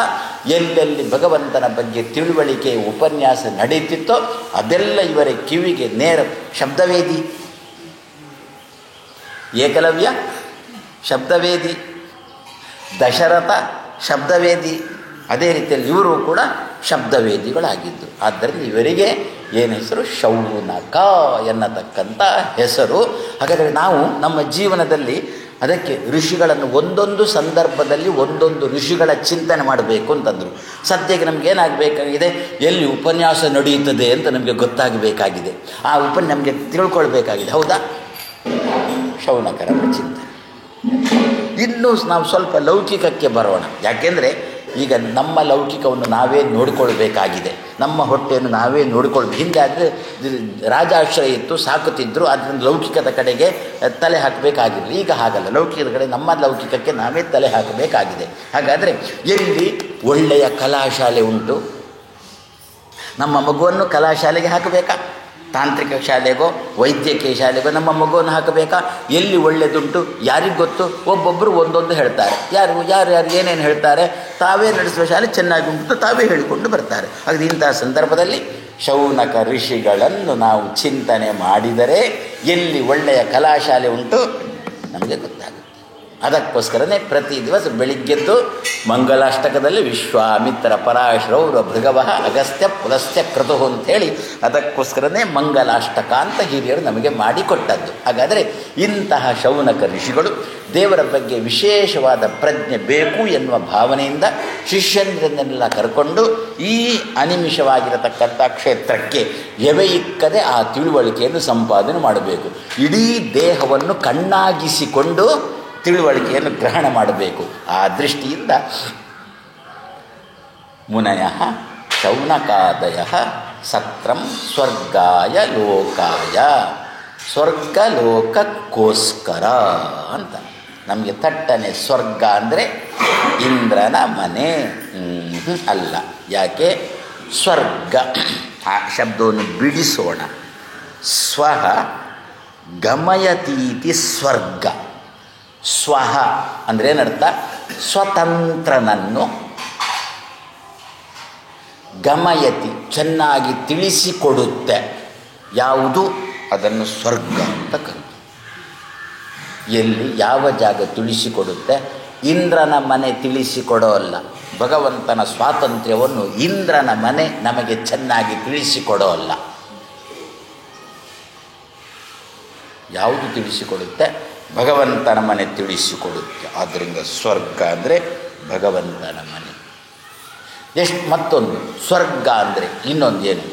ಎಲ್ಲೆಲ್ಲಿ ಭಗವಂತನ ಬಗ್ಗೆ ತಿಳುವಳಿಕೆ ಉಪನ್ಯಾಸ ನಡೀತಿತ್ತೋ ಅದೆಲ್ಲ ಇವರ ಕಿವಿಗೆ ನೇರ. ಶಬ್ದವೇದಿ, ಏಕಲವ್ಯ ಶಬ್ದವೇದಿ, ದಶರಥ ಶಬ್ದವೇದಿ, ಅದೇ ರೀತಿಯಲ್ಲಿ ಇವರು ಕೂಡ ಶಬ್ದವೇದಿಗಳಾಗಿದ್ದು. ಆದ್ದರಿಂದ ಇವರಿಗೆ ಏನು ಹೆಸರು? ಶೌನಕ ಎನ್ನತಕ್ಕಂಥ ಹೆಸರು. ಹಾಗಾದರೆ ನಾವು ನಮ್ಮ ಜೀವನದಲ್ಲಿ ಅದಕ್ಕೆ ಋಷಿಗಳನ್ನು ಒಂದೊಂದು ಸಂದರ್ಭದಲ್ಲಿ ಒಂದೊಂದು ಋಷಿಗಳ ಚಿಂತನೆ ಮಾಡಬೇಕು ಅಂತಂದರು. ಸದ್ಯಕ್ಕೆ ನಮಗೇನಾಗಬೇಕಾಗಿದೆ? ಎಲ್ಲಿ ಉಪನ್ಯಾಸ ನಡೆಯುತ್ತದೆ ಅಂತ ನಮಗೆ ಗೊತ್ತಾಗಬೇಕಾಗಿದೆ, ಆ ನಮಗೆ ತಿಳ್ಕೊಳ್ಬೇಕಾಗಿದೆ. ಹೌದಾ? ಶೌನಕರ ಚಿಂತನೆ. ಇನ್ನೂ ನಾವು ಸ್ವಲ್ಪ ಲೌಕಿಕಕ್ಕೆ ಬರೋಣ. ಯಾಕೆಂದರೆ ಈಗ ನಮ್ಮ ಲೌಕಿಕವನ್ನು ನಾವೇ ನೋಡಿಕೊಳ್ಬೇಕಾಗಿದೆ. ನಮ್ಮ ಹೊಟ್ಟೆಯನ್ನು ನಾವೇ ನೋಡಿಕೊಳ್ಬೇಕು. ಹಿಂದೆ ಆದರೆ ರಾಜಾಶ್ರಯ ಇತ್ತು, ಸಾಕುತ್ತಿದ್ದರು, ಅದರಿಂದ ಲೌಕಿಕದ ಕಡೆಗೆ ತಲೆ ಹಾಕಬೇಕಾಗಿರಲಿ. ಈಗ ಹಾಗಲ್ಲ, ಲೌಕಿಕದ ಕಡೆ ನಮ್ಮ ಲೌಕಿಕಕ್ಕೆ ನಾವೇ ತಲೆ ಹಾಕಬೇಕಾಗಿದೆ. ಹಾಗಾದರೆ ಎಲ್ಲಿ ಒಳ್ಳೆಯ ಕಲಾಶಾಲೆ ಉಂಟು, ನಮ್ಮ ಮಗುವನ್ನು ಕಲಾಶಾಲೆಗೆ ಹಾಕಬೇಕಾ? ತಾಂತ್ರಿಕ ಶಾಲೆಗೋ ವೈದ್ಯಕೀಯ ಶಾಲೆಗೋ ನಮ್ಮ ಮಗುವನ್ನು ಹಾಕಬೇಕಾ? ಎಲ್ಲಿ ಒಳ್ಳೆಯದುಂಟು ಯಾರಿಗೆ ಗೊತ್ತು? ಒಬ್ಬೊಬ್ಬರು ಒಂದೊಂದು ಹೇಳ್ತಾರೆ. ಯಾರು ಏನೇನು ಹೇಳ್ತಾರೆ, ತಾವೇ ನಡೆಸುವ ಶಾಲೆ ಚೆನ್ನಾಗಿ ಉಂಟು ತಾವೇ ಹೇಳಿಕೊಂಡು ಬರ್ತಾರೆ. ಹಾಗೆ ಇಂತಹ ಸಂದರ್ಭದಲ್ಲಿ ಶೌನಕ ಋಷಿಗಳನ್ನು ನಾವು ಚಿಂತನೆ ಮಾಡಿದರೆ ಎಲ್ಲಿ ಒಳ್ಳೆಯ ಕಲಾಶಾಲೆ ಉಂಟು ನಮಗೆ ಗೊತ್ತಾಗುತ್ತೆ. ಅದಕ್ಕೋಸ್ಕರನೇ ಪ್ರತಿ ದಿವಸ ಬೆಳಿಗ್ಗೆದ್ದು ಮಂಗಲಾಷ್ಟಕದಲ್ಲಿ ವಿಶ್ವಾಮಿತ್ರ ಪರಾಶ್ರೌರ ಭೃಗವ ಅಗಸ್ತ್ಯ ಪುಲಸ್ತ್ಯ ಕ್ರತು ಅಂಥೇಳಿ ಅದಕ್ಕೋಸ್ಕರನೇ ಮಂಗಲಾಷ್ಟಕ ಅಂತ ಹಿರಿಯರು ನಮಗೆ ಮಾಡಿಕೊಟ್ಟದ್ದು. ಹಾಗಾದರೆ ಇಂತಹ ಶೌನಕ ಋಷಿಗಳು ದೇವರ ಬಗ್ಗೆ ವಿಶೇಷವಾದ ಪ್ರಜ್ಞೆ ಬೇಕು ಎನ್ನುವ ಭಾವನೆಯಿಂದ ಶಿಷ್ಯಂದ್ರನ್ನೆಲ್ಲ ಕರ್ಕೊಂಡು ಈ ಅನಿಮಿಷವಾಗಿರತಕ್ಕಂಥ ಕ್ಷೇತ್ರಕ್ಕೆ ಎವೆಯಿಕ್ಕದೆ ಆ ತಿಳುವಳಿಕೆಯನ್ನು ಸಂಪಾದನೆ ಮಾಡಬೇಕು. ಇಡೀ ದೇಹವನ್ನು ಕಣ್ಣಾಗಿಸಿಕೊಂಡು ತಿಳುವಳಿಕೆಯನ್ನು ಗ್ರಹಣ ಮಾಡಬೇಕು. ಆ ದೃಷ್ಟಿಯಿಂದ ಮುನಯ ಶೌನಕಾದಯ ಸತ್ರಂ ಸ್ವರ್ಗಾಯ ಲೋಕಾಯ, ಸ್ವರ್ಗ ಲೋಕಕ್ಕೋಸ್ಕರ ಅಂತ. ನಮಗೆ ತಟ್ಟನೆ ಸ್ವರ್ಗ ಅಂದರೆ ಇಂದ್ರನ ಮನೆ ಅಲ್ಲ. ಯಾಕೆ? ಸ್ವರ್ಗ ಆ ಶಬ್ದವನ್ನು ಬಿಡಿಸೋಣ. ಸ್ವಹ ಗಮಯತೀತಿ ಸ್ವರ್ಗ. ಸ್ವಹ ಅಂದರೆ ಏನರ್ಥ? ಸ್ವತಂತ್ರನನ್ನು, ಗಮಯತಿ ಚೆನ್ನಾಗಿ ತಿಳಿಸಿಕೊಡುತ್ತೆ ಯಾವುದು, ಅದನ್ನು ಸ್ವರ್ಗ ಅಂತ ಕರೆದು. ಎಲ್ಲಿ ಯಾವ ಜಾಗ ತಿಳಿಸಿಕೊಡುತ್ತೆ? ಇಂದ್ರನ ಮನೆ ತಿಳಿಸಿಕೊಡೋ ಅಲ್ಲ. ಭಗವಂತನ ಸ್ವಾತಂತ್ರ್ಯವನ್ನು ಇಂದ್ರನ ಮನೆ ನಮಗೆ ಚೆನ್ನಾಗಿ ತಿಳಿಸಿಕೊಡೋ ಅಲ್ಲ. ಯಾವುದು ತಿಳಿಸಿಕೊಡುತ್ತೆ? ಭಗವಂತನ ಮನೆ ತಿಳಿಸಿಕೊಡುತ್ತೆ. ಆದ್ದರಿಂದ ಸ್ವರ್ಗ ಅಂದರೆ ಭಗವಂತನ ಮನೆ. ಮತ್ತೊಂದು ಸ್ವರ್ಗ ಅಂದರೆ ಇನ್ನೊಂದು ಏನು?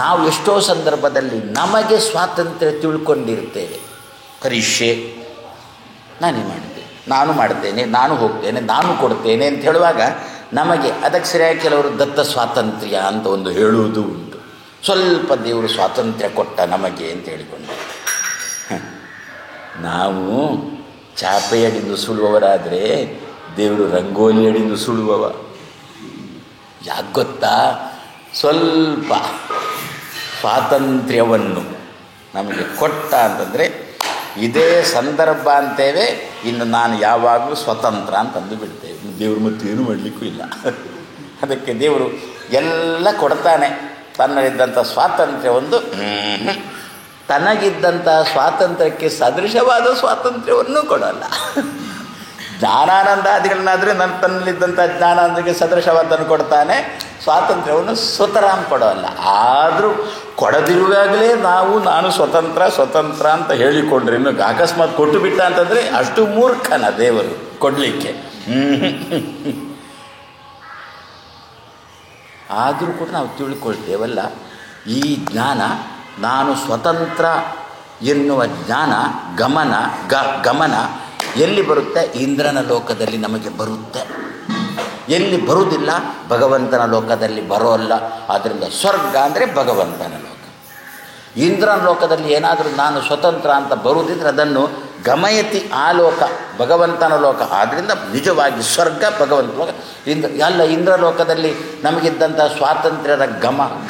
ನಾವು ಎಷ್ಟೋ ಸಂದರ್ಭದಲ್ಲಿ ನಮಗೆ ಸ್ವಾತಂತ್ರ್ಯ ತಿಳ್ಕೊಂಡಿರ್ತೇವೆ. ಕರಿಷ್ಯೆ, ನಾನೇ ಮಾಡಿದ್ದೆ, ನಾನು ಮಾಡ್ತೇನೆ, ನಾನು ಹೋಗ್ತೇನೆ, ನಾನು ಕೊಡ್ತೇನೆ ಅಂತ ಹೇಳುವಾಗ ನಮಗೆ ಅದಕ್ಕೆ ಸರಿಯಾಗಿ ಕೆಲವರು ದತ್ತ ಸ್ವಾತಂತ್ರ್ಯ ಅಂತ ಒಂದು ಹೇಳುವುದು ಉಂಟು. ಸ್ವಲ್ಪ ದೇವರು ಸ್ವಾತಂತ್ರ್ಯ ಕೊಟ್ಟ ನಮಗೆ ಅಂತ ಹೇಳಿಕೊಂಡು ನಾವು ಚಾಪೆ ಅಡಿದು ಸುಡುವವರಾದರೆ ದೇವರು ರಂಗೋಲಿ ಅಡಿದು ಸುಡುವವ. ಯಾಕೆ ಗೊತ್ತಾ? ಸ್ವಲ್ಪ ಸ್ವಾತಂತ್ರ್ಯವನ್ನು ನಮಗೆ ಕೊಟ್ಟ ಅಂತಂದರೆ ಇದೇ ಸಂದರ್ಭ ಅಂತೇವೆ, ಇನ್ನು ನಾನು ಯಾವಾಗಲೂ ಸ್ವತಂತ್ರ ಅಂತಂದು ಬಿಡ್ತೇವೆ. ದೇವರು ಮತ್ತೇನು ಮಾಡಲಿಕ್ಕೂ ಇಲ್ಲ. ಅದಕ್ಕೆ ದೇವರು ಎಲ್ಲ ಕೊಡ್ತಾನೆ. ತನ್ನಲ್ಲಿದ್ದಂಥ ಸ್ವಾತಂತ್ರ್ಯ ಒಂದು ತನಗಿದ್ದಂಥ ಸ್ವಾತಂತ್ರ್ಯಕ್ಕೆ ಸದೃಶವಾದ ಸ್ವಾತಂತ್ರ್ಯವನ್ನು ಕೊಡೋಲ್ಲ. ಜ್ಞಾನಾನಂದಾದಿಗಳನ್ನಾದರೆ ತನ್ನಲ್ಲಿದ್ದಂಥ ಜ್ಞಾನಾನಂದಕ್ಕೆ ಸದೃಶವಾದನ್ನು ಕೊಡ್ತಾನೆ, ಸ್ವಾತಂತ್ರ್ಯವನ್ನು ಸುತರಾಮ್ ಕೊಡೋಲ್ಲ. ಆದರೂ ಕೊಡದಿರುವಾಗಲೇ ನಾನು ಸ್ವತಂತ್ರ ಅಂತ ಹೇಳಿಕೊಂಡ್ರೆ ಇನ್ನು ಅಕಸ್ಮಾತ್ ಕೊಟ್ಟು ಬಿಟ್ಟ ಅಂತಂದರೆ ಅಷ್ಟು ಮೂರ್ಖನ ದೇವರು ಕೊಡಲಿಕ್ಕೆ. ಆದರೂ ಕೂಡ ನಾವು ತಿಳ್ಕೊಳ್ತೇವಲ್ಲ, ಈ ಜ್ಞಾನ ನಾನು ಸ್ವತಂತ್ರ ಎನ್ನುವ ಜ್ಞಾನ ಗಮನ ಎಲ್ಲಿ ಬರುತ್ತೆ? ಇಂದ್ರನ ಲೋಕದಲ್ಲಿ ನಮಗೆ ಬರುತ್ತೆ. ಎಲ್ಲಿ ಬರುವುದಿಲ್ಲ, ಭಗವಂತನ ಲೋಕದಲ್ಲಿ ಬರೋಲ್ಲ. ಆದ್ದರಿಂದ ಸ್ವರ್ಗ ಅಂದರೆ ಭಗವಂತನ ಲೋಕ. ಇಂದ್ರನ ಲೋಕದಲ್ಲಿ ಏನಾದರೂ ನಾನು ಸ್ವತಂತ್ರ ಅಂತ ಬರುವುದಿದ್ರೆ ಅದನ್ನು ಗಮಯತಿ ಆ ಲೋಕ, ಭಗವಂತನ ಲೋಕ. ಆದ್ದರಿಂದ ನಿಜವಾಗಿ ಸ್ವರ್ಗ ಭಗವಂತ ಲೋಕ. ಇಂದ್ರ ಲೋಕದಲ್ಲಿ ನಮಗಿದ್ದಂಥ ಸ್ವಾತಂತ್ರ್ಯದ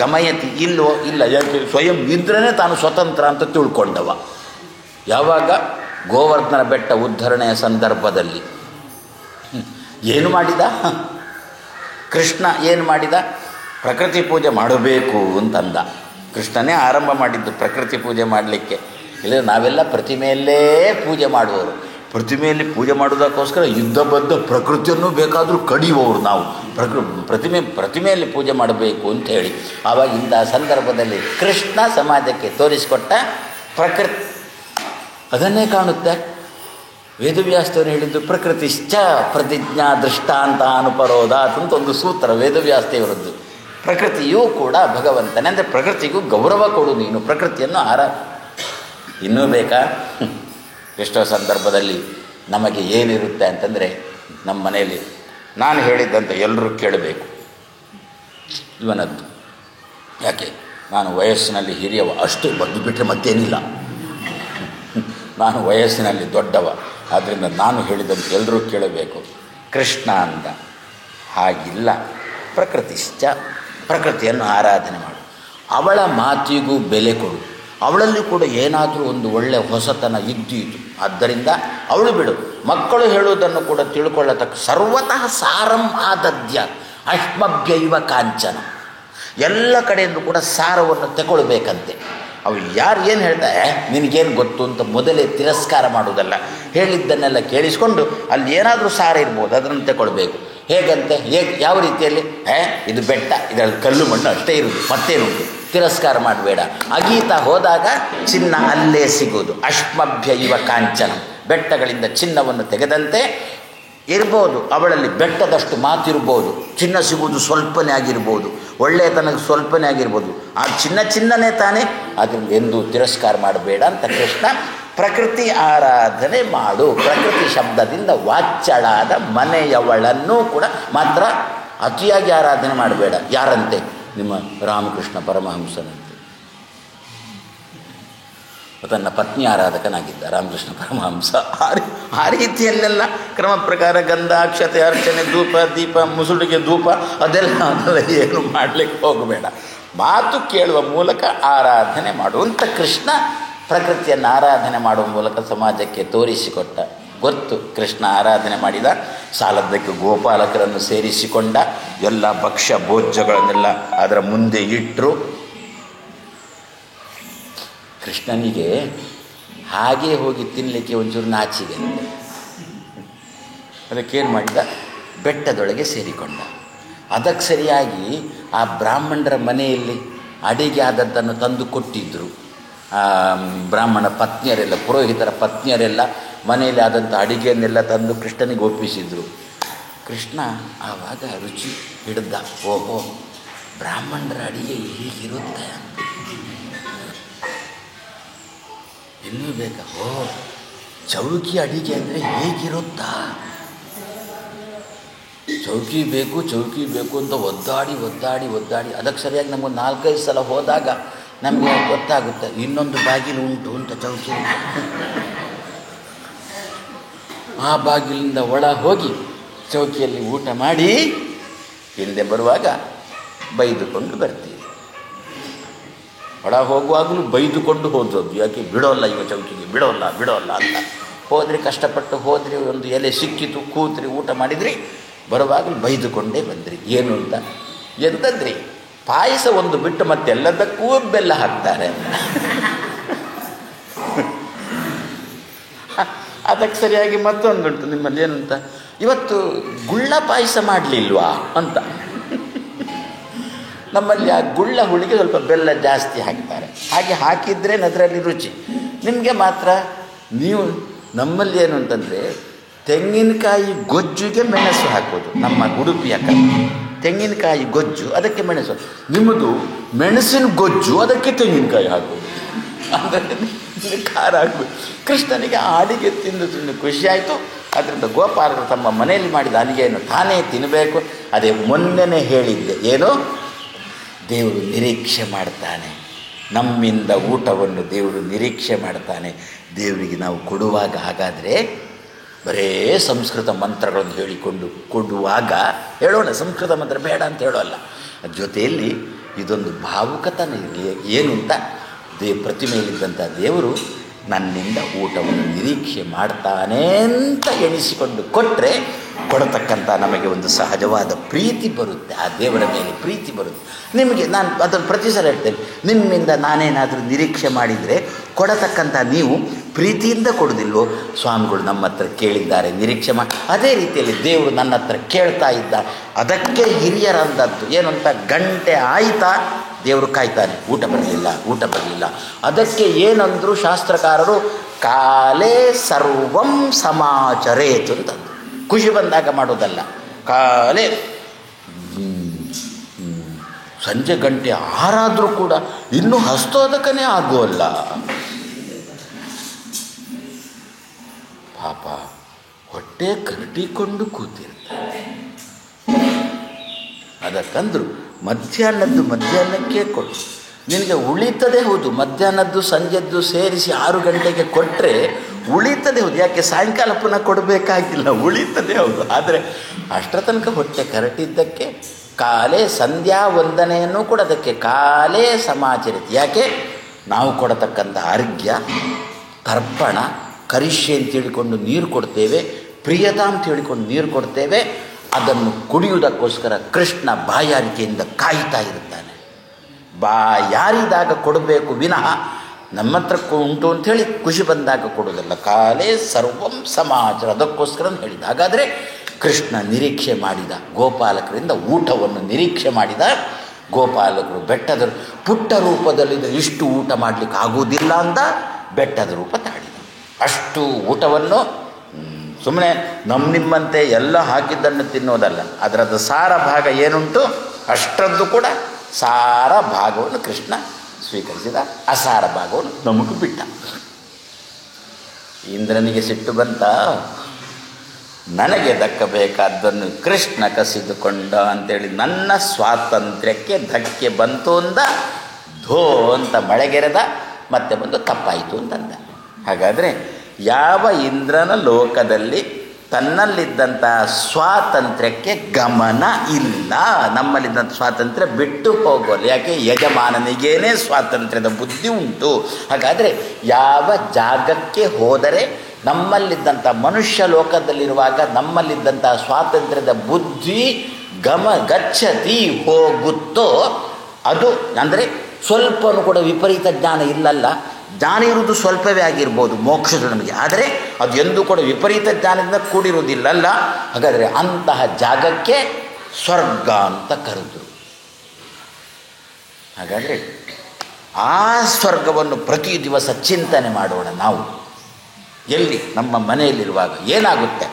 ಗಮಯತಿ ಇಲ್ಲವೋ? ಇಲ್ಲ. ಯಾಕೆ? ಸ್ವಯಂ ಇಂದ್ರನೇ ತಾನು ಸ್ವತಂತ್ರ ಅಂತ ತಿಳ್ಕೊಂಡವ. ಯಾವಾಗ? ಗೋವರ್ಧನ ಬೆಟ್ಟ ಉದ್ಧರಣೆಯ ಸಂದರ್ಭದಲ್ಲಿ ಏನು ಮಾಡಿದ ಕೃಷ್ಣ? ಏನು ಮಾಡಿದ? ಪ್ರಕೃತಿ ಪೂಜೆ ಮಾಡಬೇಕು ಅಂತಂದ. ಕೃಷ್ಣನೇ ಆರಂಭ ಮಾಡಿದ್ದು ಪ್ರಕೃತಿ ಪೂಜೆ ಮಾಡಲಿಕ್ಕೆ. ಇಲ್ಲ ನಾವೆಲ್ಲ ಪ್ರತಿಮೆಯಲ್ಲೇ ಪೂಜೆ ಮಾಡುವವರು. ಪ್ರತಿಮೆಯಲ್ಲಿ ಪೂಜೆ ಮಾಡೋದಕ್ಕೋಸ್ಕರ ಯುದ್ಧಬದ್ಧ ಪ್ರಕೃತಿಯನ್ನು ಬೇಕಾದರೂ ಕಡಿಯುವವರು ನಾವು. ಪ್ರತಿಮೆಯಲ್ಲಿ ಪೂಜೆ ಮಾಡಬೇಕು ಅಂಥೇಳಿ ಆವಾಗ ಇಂಥ ಸಂದರ್ಭದಲ್ಲಿ ಕೃಷ್ಣ ಸಮಾಜಕ್ಕೆ ತೋರಿಸಿಕೊಟ್ಟ ಪ್ರಕೃತಿ ಅದನ್ನೇ ಕಾಣುತ್ತೆ. ವೇದವ್ಯಾಸರು ಹೇಳಿದ್ದು ಪ್ರಕೃತಿಶ್ಚ ಪ್ರತಿಜ್ಞಾ ದೃಷ್ಟಾಂತ ಅನುಪರೋಧಾತ್ ಅಂತ ಒಂದು ಸೂತ್ರ ವೇದವ್ಯಾಸದೇವರದ್ದು. ಪ್ರಕೃತಿಯೂ ಕೂಡ ಭಗವಂತನೇ. ಅಂದರೆ ಪ್ರಕೃತಿಗೂ ಗೌರವ ಕೊಡು ನೀನು, ಪ್ರಕೃತಿಯನ್ನು ಇನ್ನೂ ಬೇಕಾ? ಎಷ್ಟೋ ಸಂದರ್ಭದಲ್ಲಿ ನಮಗೆ ಏನಿರುತ್ತೆ ಅಂತಂದರೆ, ನಮ್ಮ ಮನೆಯಲ್ಲಿ ನಾನು ಹೇಳಿದ್ದಂತೆ ಎಲ್ಲರೂ ಕೇಳಬೇಕು ಇವನದ್ದು. ಯಾಕೆ? ನಾನು ವಯಸ್ಸಿನಲ್ಲಿ ಹಿರಿಯವ, ಅಷ್ಟೇ, ಬದ್ದು ಬಿಟ್ಟರೆ ಮತ್ತೇನಿಲ್ಲ. ನಾನು ವಯಸ್ಸಿನಲ್ಲಿ ದೊಡ್ಡವ, ಆದ್ದರಿಂದ ನಾನು ಹೇಳಿದಂತೆ ಎಲ್ಲರೂ ಕೇಳಬೇಕು. ಕೃಷ್ಣ ಅಂದ ಹಾಗಿಲ್ಲ. ಪ್ರಕೃತಿಶ್ಚ, ಪ್ರಕೃತಿಯನ್ನು ಆರಾಧನೆ ಮಾಡು, ಅವಳ ಮಾತಿಗೂ ಬೆಲೆ ಕೊಡು. ಅವಳಲ್ಲಿ ಕೂಡ ಏನಾದರೂ ಒಂದು ಒಳ್ಳೆಯ ಹೊಸತನ ಇದ್ದೀತು. ಆದ್ದರಿಂದ ಅವಳು ಬಿಡು. ಮಕ್ಕಳು ಹೇಳುವುದನ್ನು ಕೂಡ ತಿಳ್ಕೊಳ್ಳತಕ್ಕ ಸರ್ವತಃ ಸಾರಂ ಆದದ್ಯ ಅಶ್ಮಭ್ಯೈವ ಕಾಂಚನ. ಎಲ್ಲ ಕಡೆಯಿಂದ ಕೂಡ ಸಾರವನ್ನು ತಗೊಳ್ಬೇಕಂತೆ. ಅವಳು ಯಾರು ಏನು ಹೇಳ್ತಾರೆ ನಿನಗೇನು ಗೊತ್ತು ಅಂತ ಮೊದಲೇ ತಿರಸ್ಕಾರ ಮಾಡುವುದಲ್ಲ. ಹೇಳಿದ್ದನ್ನೆಲ್ಲ ಕೇಳಿಸ್ಕೊಂಡು ಅಲ್ಲಿ ಏನಾದರೂ ಸಾರ ಇರ್ಬೋದು, ಅದನ್ನು ತಗೊಳ್ಬೇಕು. ಹೇಗಂತೆ? ಯಾವ ರೀತಿಯಲ್ಲಿ? ಇದು ಬೆಟ್ಟ, ಇದರಲ್ಲಿ ಕಲ್ಲು ಮಣ್ಣು ಅಷ್ಟೇ ಇರುವುದು, ಮತ್ತೇನುಂಟು? ತಿರಸ್ಕಾರ ಮಾಡಬೇಡ. ಅಗೀತ ಹೋದಾಗ ಚಿನ್ನ ಅಲ್ಲೇ ಸಿಗುವುದು. ಅಶ್ಮಭ್ಯ ಇವ ಕಾಂಚನ, ಬೆಟ್ಟಗಳಿಂದ ಚಿನ್ನವನ್ನು ತೆಗೆದಂತೆ ಇರ್ಬೋದು. ಅವಳಲ್ಲಿ ಬೆಟ್ಟದಷ್ಟು ಮಾತಿರ್ಬೋದು, ಚಿನ್ನ ಸಿಗುವುದು ಸ್ವಲ್ಪನೇ ಆಗಿರ್ಬೋದು, ಒಳ್ಳೆಯತನಕ್ಕೆ ಸ್ವಲ್ಪನೇ ಆಗಿರ್ಬೋದು. ಆ ಚಿನ್ನನೇ ತಾನೇ. ಅದರಿಂದ ಎಂದೂ ತಿರಸ್ಕಾರ ಮಾಡಬೇಡ ಅಂತ ಕೃಷ್ಣ ಪ್ರಕೃತಿ ಆರಾಧನೆ ಮಾಡು. ಪ್ರಕೃತಿ ಶಬ್ದದಿಂದ ವಾಚ್ಯಳಾದ ಮನೆಯವಳನ್ನು ಕೂಡ ಮಾತ್ರ ಅತಿಯಾಗಿ ಆರಾಧನೆ ಮಾಡಬೇಡ. ಯಾರಂತೆ? ನಿಮ್ಮ ರಾಮಕೃಷ್ಣ ಪರಮಹಂಸನಂತೆ. ತನ್ನ ಪತ್ನಿ ಆರಾಧಕನಾಗಿದ್ದ ರಾಮಕೃಷ್ಣ ಪರಮಹಂಸ. ಆ ರೀತಿಯಲ್ಲೆಲ್ಲ ಕ್ರಮ ಪ್ರಕಾರ ಗಂಧ, ಅಕ್ಷತೆ, ಅರ್ಚನೆ, ಧೂಪ, ದೀಪ, ಮುಸುಳಿಗೆ ಧೂಪ ಅದೆಲ್ಲ ಏನು ಮಾಡಲಿಕ್ಕೆ ಹೋಗಬೇಡ. ಮಾತು ಕೇಳುವ ಮೂಲಕ ಆರಾಧನೆ ಮಾಡುವಂಥ ಕೃಷ್ಣ ಪ್ರಕೃತಿಯನ್ನು ಆರಾಧನೆ ಮಾಡುವ ಮೂಲಕ ಸಮಾಜಕ್ಕೆ ತೋರಿಸಿಕೊಟ್ಟ. ಗೊತ್ತು, ಕೃಷ್ಣ ಆರಾಧನೆ ಮಾಡಿದ. ಸಾಲದ್ದಕ್ಕೆ ಗೋಪಾಲಕರನ್ನು ಸೇರಿಸಿಕೊಂಡ. ಎಲ್ಲ ಭಕ್ಷ್ಯ ಭೋಜ್ಯಗಳನ್ನೆಲ್ಲ ಅದರ ಮುಂದೆ ಇಟ್ಟರು. ಕೃಷ್ಣನಿಗೆ ಹಾಗೇ ಹೋಗಿ ತಿನ್ನಲಿಕ್ಕೆ ಒಂಚೂರು ನಾಚಿಗೆ. ಅದಕ್ಕೇನು ಮಾಡಿದ? ಬೆಟ್ಟದೊಳಗೆ ಸೇರಿಕೊಂಡ. ಅದಕ್ಕೆ ಸರಿಯಾಗಿ ಆ ಬ್ರಾಹ್ಮಣರ ಮನೆಯಲ್ಲಿ ಅಡಿಗೆ ಆದದ್ದನ್ನು ತಂದು ಕೊಟ್ಟಿದ್ದರು. ಬ್ರಾಹ್ಮಣ ಪತ್ನಿಯರೆಲ್ಲ, ಪುರೋಹಿತರ ಪತ್ನಿಯರೆಲ್ಲ ಮನೆಯಲ್ಲಿ ಆದಂಥ ಅಡಿಗೆಯನ್ನೆಲ್ಲ ತಂದು ಕೃಷ್ಣನಿಗೆ ಒಪ್ಪಿಸಿದರು. ಕೃಷ್ಣ ಆವಾಗ ರುಚಿ ಹಿಡ್ದ. ಓಹೋ, ಬ್ರಾಹ್ಮಣರ ಅಡಿಗೆ ಹೀಗಿರುತ್ತೆ, ಇನ್ನೂ ಬೇಕಾ? ಚೌಕಿ ಅಡಿಗೆ ಅಂದರೆ ಹೇಗಿರುತ್ತಾ? ಚೌಕಿ ಬೇಕು ಅಂತ ಒದ್ದಾಡಿ ಅದಕ್ಕೆ ಸರಿಯಾಗಿ ನಮಗೊಂದು 4-5 ಸಲ ಹೋದಾಗ ನಮಗೆ ಗೊತ್ತಾಗುತ್ತೆ ಇನ್ನೊಂದು ಬಾಗಿಲು ಉಂಟು ಅಂತ. ಚೌಕಿ ಆ ಬಾಗಿಲಿಂದ ಒಳ ಹೋಗಿ ಚೌಕಿಯಲ್ಲಿ ಊಟ ಮಾಡಿ ಹಿಂದೆ ಬರುವಾಗ ಬೈದುಕೊಂಡು ಬರ್ತೀವಿ. ಒಳ ಹೋಗುವಾಗಲೂ ಬೈದುಕೊಂಡು ಹೋದದ್ದು. ಯಾಕೆ? ಬಿಡೋಲ್ಲ, ಈಗ ಚೌಕಿಗೆ ಬಿಡೋಲ್ಲ ಅಂತ. ಹೋದ್ರಿ, ಕಷ್ಟಪಟ್ಟು ಹೋದ್ರಿ, ಒಂದು ಎಲೆ ಸಿಕ್ಕಿತು, ಕೂತ್ರಿ, ಊಟ ಮಾಡಿದ್ರಿ, ಬರುವಾಗಲೂ ಬೈದುಕೊಂಡೇ ಬಂದ್ರಿ. ಏನು ಅಂತ? ಎಂತಂದ್ರಿ? ಪಾಯಸ ಒಂದು ಬಿಟ್ಟು ಮತ್ತೆಲ್ಲದಕ್ಕೂ ಬೆಲ್ಲ ಹಾಕ್ತಾರೆ. ಅದಕ್ಕೆ ಸರಿಯಾಗಿ ಮತ್ತೊಂದುಂಟು ನಿಮ್ಮಲ್ಲಿ ಏನಂತ, ಇವತ್ತು ಗುಳ್ಳ ಪಾಯಸ ಮಾಡಲಿಲ್ವಾ ಅಂತ. ನಮ್ಮಲ್ಲಿ ಆ ಗುಳ್ಳ ಹುಳಿಗೆ ಸ್ವಲ್ಪ ಬೆಲ್ಲ ಜಾಸ್ತಿ ಹಾಕ್ತಾರೆ. ಹಾಗೆ ಹಾಕಿದ್ರೆ ಅದರಲ್ಲಿ ರುಚಿ. ನಿಮಗೆ ಮಾತ್ರ ನಮ್ಮಲ್ಲಿ ಏನು ಅಂತಂದರೆ ತೆಂಗಿನಕಾಯಿ ಗೊಜ್ಜುಗೆ ಮೆಣಸು ಹಾಕೋದು. ನಮ್ಮ ಉಡುಪಿಯ ತೆಂಗಿನಕಾಯಿ ಗೊಜ್ಜು, ಅದಕ್ಕೆ ಮೆಣಸು. ನಿಮ್ಮದು ಮೆಣಸಿನ ಗೊಜ್ಜು, ಅದಕ್ಕೆ ತೆಂಗಿನಕಾಯಿ ಹಾಕೋದು. ಅಂದರೆ ಖಾರ ಹಾಕ್ಬೇಕು. ಕೃಷ್ಣನಿಗೆ ಅಡಿಗೆ ತಿಂದು ಖುಷಿಯಾಯಿತು. ಆದ್ದರಿಂದ ಗೋಪಾಲರು ತಮ್ಮ ಮನೆಯಲ್ಲಿ ಮಾಡಿದ ಅಡಿಗೆಯನ್ನು ತಾನೇ ತಿನ್ನಬೇಕು. ಅದೇ ಮೊನ್ನೆನೇ ಹೇಳಿದ್ದೆ, ಏನು, ದೇವರು ನಿರೀಕ್ಷೆ ಮಾಡ್ತಾನೆ, ನಮ್ಮಿಂದ ಊಟವನ್ನು ದೇವರು ನಿರೀಕ್ಷೆ ಮಾಡ್ತಾನೆ. ದೇವರಿಗೆ ನಾವು ಕೊಡುವಾಗ ಹಾಗಾದರೆ ಬರೇ ಸಂಸ್ಕೃತ ಮಂತ್ರಗಳನ್ನು ಹೇಳಿಕೊಂಡು ಕೊಡುವಾಗ ಹೇಳೋಣ, ಸಂಸ್ಕೃತ ಮಂತ್ರ ಬೇಡ ಅಂತ ಹೇಳೋಲ್ಲ, ಜೊತೆಯಲ್ಲಿ ಇದೊಂದು ಭಾವುಕತನ ಇರಲಿ. ಏನು ಅಂತ, ಪ್ರತಿಮೆಯಲ್ಲಿದ್ದಂಥ ದೇವರು ನನ್ನಿಂದ ಊಟವನ್ನು ನಿರೀಕ್ಷೆ ಮಾಡ್ತಾನೆ ಅಂತ ಎಣಿಸಿಕೊಂಡು ಕೊಟ್ಟರೆ ಕೊಡತಕ್ಕಂಥ ನಮಗೆ ಒಂದು ಸಹಜವಾದ ಪ್ರೀತಿ ಬರುತ್ತೆ, ಆ ದೇವರ ಮೇಲೆ ಪ್ರೀತಿ ಬರುತ್ತೆ. ನಿಮಗೆ ನಾನು ಅದನ್ನು ಪ್ರತಿ ಸಲ ಹೇಳ್ತೇನೆ, ನಿಮ್ಮಿಂದ ನಾನೇನಾದರೂ ನಿರೀಕ್ಷೆ ಮಾಡಿದರೆ ಕೊಡತಕ್ಕಂಥ ನೀವು ಪ್ರೀತಿಯಿಂದ ಕೊಡೋದಿಲ್ವೋ? ಸ್ವಾಮಿಗಳು ನಮ್ಮ ಹತ್ರ ಕೇಳಿದ್ದಾರೆ, ನಿರೀಕ್ಷೆ ಮಾಡಿ. ಅದೇ ರೀತಿಯಲ್ಲಿ ದೇವರು ನನ್ನ ಹತ್ರ ಕೇಳ್ತಾ ಇದ್ದ. ಅದಕ್ಕೆ ಹಿರಿಯರಂದದ್ದು ಏನು ಅಂತ, ಗಂಟೆ ಆಯಿತಾ ದೇವರು ಕಾಯ್ತಾನೆ, ಊಟ ಬರಲಿಲ್ಲ. ಅದಕ್ಕೆ ಏನಂದರು ಶಾಸ್ತ್ರಕಾರರು, ಕಾಲೇ ಸರ್ವಂ ಸಮಾಚರೇತ್ ಅಂತಂದು. ಖುಷಿ ಬಂದಾಗ ಮಾಡೋದಲ್ಲ, ಕಾಲೇ ಸಂಜೆ ಗಂಟೆ 6 ಆದರೂ ಕೂಡ ಇನ್ನೂ ಹಸ್ತೋದಕನೇ ಆಗುವಲ್ಲ. ಪಾಪ ಹೊಟ್ಟೆ ಕಟ್ಟಿಕೊಂಡು ಕೂತಿರ್ತಾರೆ. ಅದಕ್ಕಂದ್ರು ಮಧ್ಯಾಹ್ನಕ್ಕೆ ಕೊಡು, ನಿನಗೆ ಉಳಿತದೆ. ಹೌದು, ಮಧ್ಯಾಹ್ನದ್ದು ಸಂಜೆದ್ದು ಸೇರಿಸಿ 6 ಗಂಟೆಗೆ ಕೊಟ್ಟರೆ ಉಳಿತದೆ. ಹೌದು, ಯಾಕೆ ಸಾಯಂಕಾಲ ಪುನಃ ಕೊಡಬೇಕಾಗಿಲ್ಲ, ಉಳಿತದೆ. ಹೌದು, ಆದರೆ ಅಷ್ಟರ ತನಕ ಹೊಟ್ಟೆ ಕರಟಿದ್ದಕ್ಕೆ ಕಾಲೇ ಸಂಧ್ಯಾ ವಂದನೆಯನ್ನು ಕೂಡ ಅದಕ್ಕೆ ಕಾಲೇ ಸಮಾಚರಿತ. ಯಾಕೆ, ನಾವು ಕೊಡತಕ್ಕಂಥ ಅರ್ಘ್ಯ, ತರ್ಪಣ, ಕರಿಷ್ಯೆ ಅಂತ ಹೇಳಿಕೊಂಡು ನೀರು ಕೊಡ್ತೇವೆ, ಪ್ರಿಯತ ಅಂತ ಹೇಳಿಕೊಂಡು ನೀರು ಕೊಡ್ತೇವೆ. ಅದನ್ನು ಕುಡಿಯುವುದಕ್ಕೋಸ್ಕರ ಕೃಷ್ಣ ಬಾಯಾರಿಕೆಯಿಂದ ಕಾಯ್ತಾ ಇರುತ್ತಾನೆ. ಬಾಯಾರಿದಾಗ ಕೊಡಬೇಕು ವಿನಃ ನಮ್ಮ ಹತ್ರ ಉಂಟು ಅಂಥೇಳಿ ಖುಷಿ ಬಂದಾಗ ಕೊಡೋದಲ್ಲ. ಕಾಲೇ ಸರ್ವಂ ಸಮಾಚಾರ, ಅದಕ್ಕೋಸ್ಕರ ಹೇಳಿದ. ಹಾಗಾದರೆ ಕೃಷ್ಣ ನಿರೀಕ್ಷೆ ಮಾಡಿದ, ಗೋಪಾಲಕರಿಂದ ಊಟವನ್ನು ನಿರೀಕ್ಷೆ ಮಾಡಿದ. ಗೋಪಾಲಕರು ಬೆಟ್ಟದ ಪುಟ್ಟ ರೂಪದಲ್ಲಿದ್ದರೆ ಇಷ್ಟು ಊಟ ಮಾಡಲಿಕ್ಕೆ ಆಗುವುದಿಲ್ಲ ಅಂತ ಬೆಟ್ಟದ ರೂಪ ತಾಳಿದ. ಅಷ್ಟು ಊಟವನ್ನು ಸುಮ್ಮನೆ ನಿಮ್ಮಂತೆ ಎಲ್ಲ ಹಾಕಿದ್ದನ್ನು ತಿನ್ನೋದಲ್ಲ, ಅದರದ್ದು ಸಾರ ಭಾಗ ಏನುಂಟು ಅಷ್ಟರದ್ದು ಕೂಡ ಸಾರ ಭಾಗವನ್ನು ಕೃಷ್ಣ ಸ್ವೀಕರಿಸಿದ, ಅಸಾರ ಭಾಗವನ್ನು ನಮಗೆ ಬಿಟ್ಟ. ಇಂದ್ರನಿಗೆ ಸಿಟ್ಟು ಬಂತ, ನನಗೆ ದಕ್ಕಬೇಕಾದ್ದನ್ನು ಕೃಷ್ಣ ಕಸಿದುಕೊಂಡ ಅಂತೇಳಿ ನನ್ನ ಸ್ವಾತಂತ್ರ್ಯಕ್ಕೆ ಧಕ್ಕೆ ಬಂತು ಅಂದ. ಧೋ ಅಂತ ಮಳೆಗೆರೆದ, ಮತ್ತೆ ಬಂದು ತಪ್ಪಾಯಿತು ಅಂತಂದ. ಹಾಗಾದರೆ ಯಾವ ಇಂದ್ರನ ಲೋಕದಲ್ಲಿ ತನ್ನಲ್ಲಿದ್ದಂಥ ಸ್ವಾತಂತ್ರ್ಯಕ್ಕೆ ಗಮನ ಇಲ್ಲ, ನಮ್ಮಲ್ಲಿದ್ದಂಥ ಸ್ವಾತಂತ್ರ್ಯ ಬಿಟ್ಟು ಹೋಗೋಲ್ಲ. ಯಾಕೆ, ಯಜಮಾನನಿಗೇನೇ ಸ್ವಾತಂತ್ರ್ಯದ ಬುದ್ಧಿ ಉಂಟು. ಹಾಗಾದರೆ ಯಾವ ಜಾಗಕ್ಕೆ ಹೋದರೆ ನಮ್ಮಲ್ಲಿದ್ದಂಥ ಮನುಷ್ಯ ಲೋಕದಲ್ಲಿರುವಾಗ ನಮ್ಮಲ್ಲಿದ್ದಂಥ ಸ್ವಾತಂತ್ರ್ಯದ ಬುದ್ಧಿ ಗಚ್ಚತಿ ಹೋಗುತ್ತೋ ಅದು, ಅಂದರೆ ಸ್ವಲ್ಪನೂ ಕೂಡ ವಿಪರೀತ ಜ್ಞಾನ ಇಲ್ಲಲ್ಲ. ಜ್ಞಾನ ಇರುವುದು ಸ್ವಲ್ಪವೇ ಆಗಿರ್ಬೋದು ಮೋಕ್ಷದ ನಮಗೆ, ಆದರೆ ಅದು ಎಂದೂ ಕೂಡ ವಿಪರೀತ ಜ್ಞಾನದಿಂದ ಕೂಡಿರುವುದಿಲ್ಲಲ್ಲ. ಹಾಗಾದರೆ ಅಂತಹ ಜಾಗಕ್ಕೆ ಸ್ವರ್ಗ ಅಂತ ಕರೆದರು. ಹಾಗಾದರೆ ಆ ಸ್ವರ್ಗವನ್ನು ಪ್ರತಿ ದಿವಸ ಚಿಂತನೆ ಮಾಡೋಣ ನಾವು. ಎಲ್ಲಿ, ನಮ್ಮ ಮನೆಯಲ್ಲಿರುವಾಗ ಏನಾಗುತ್ತೆ,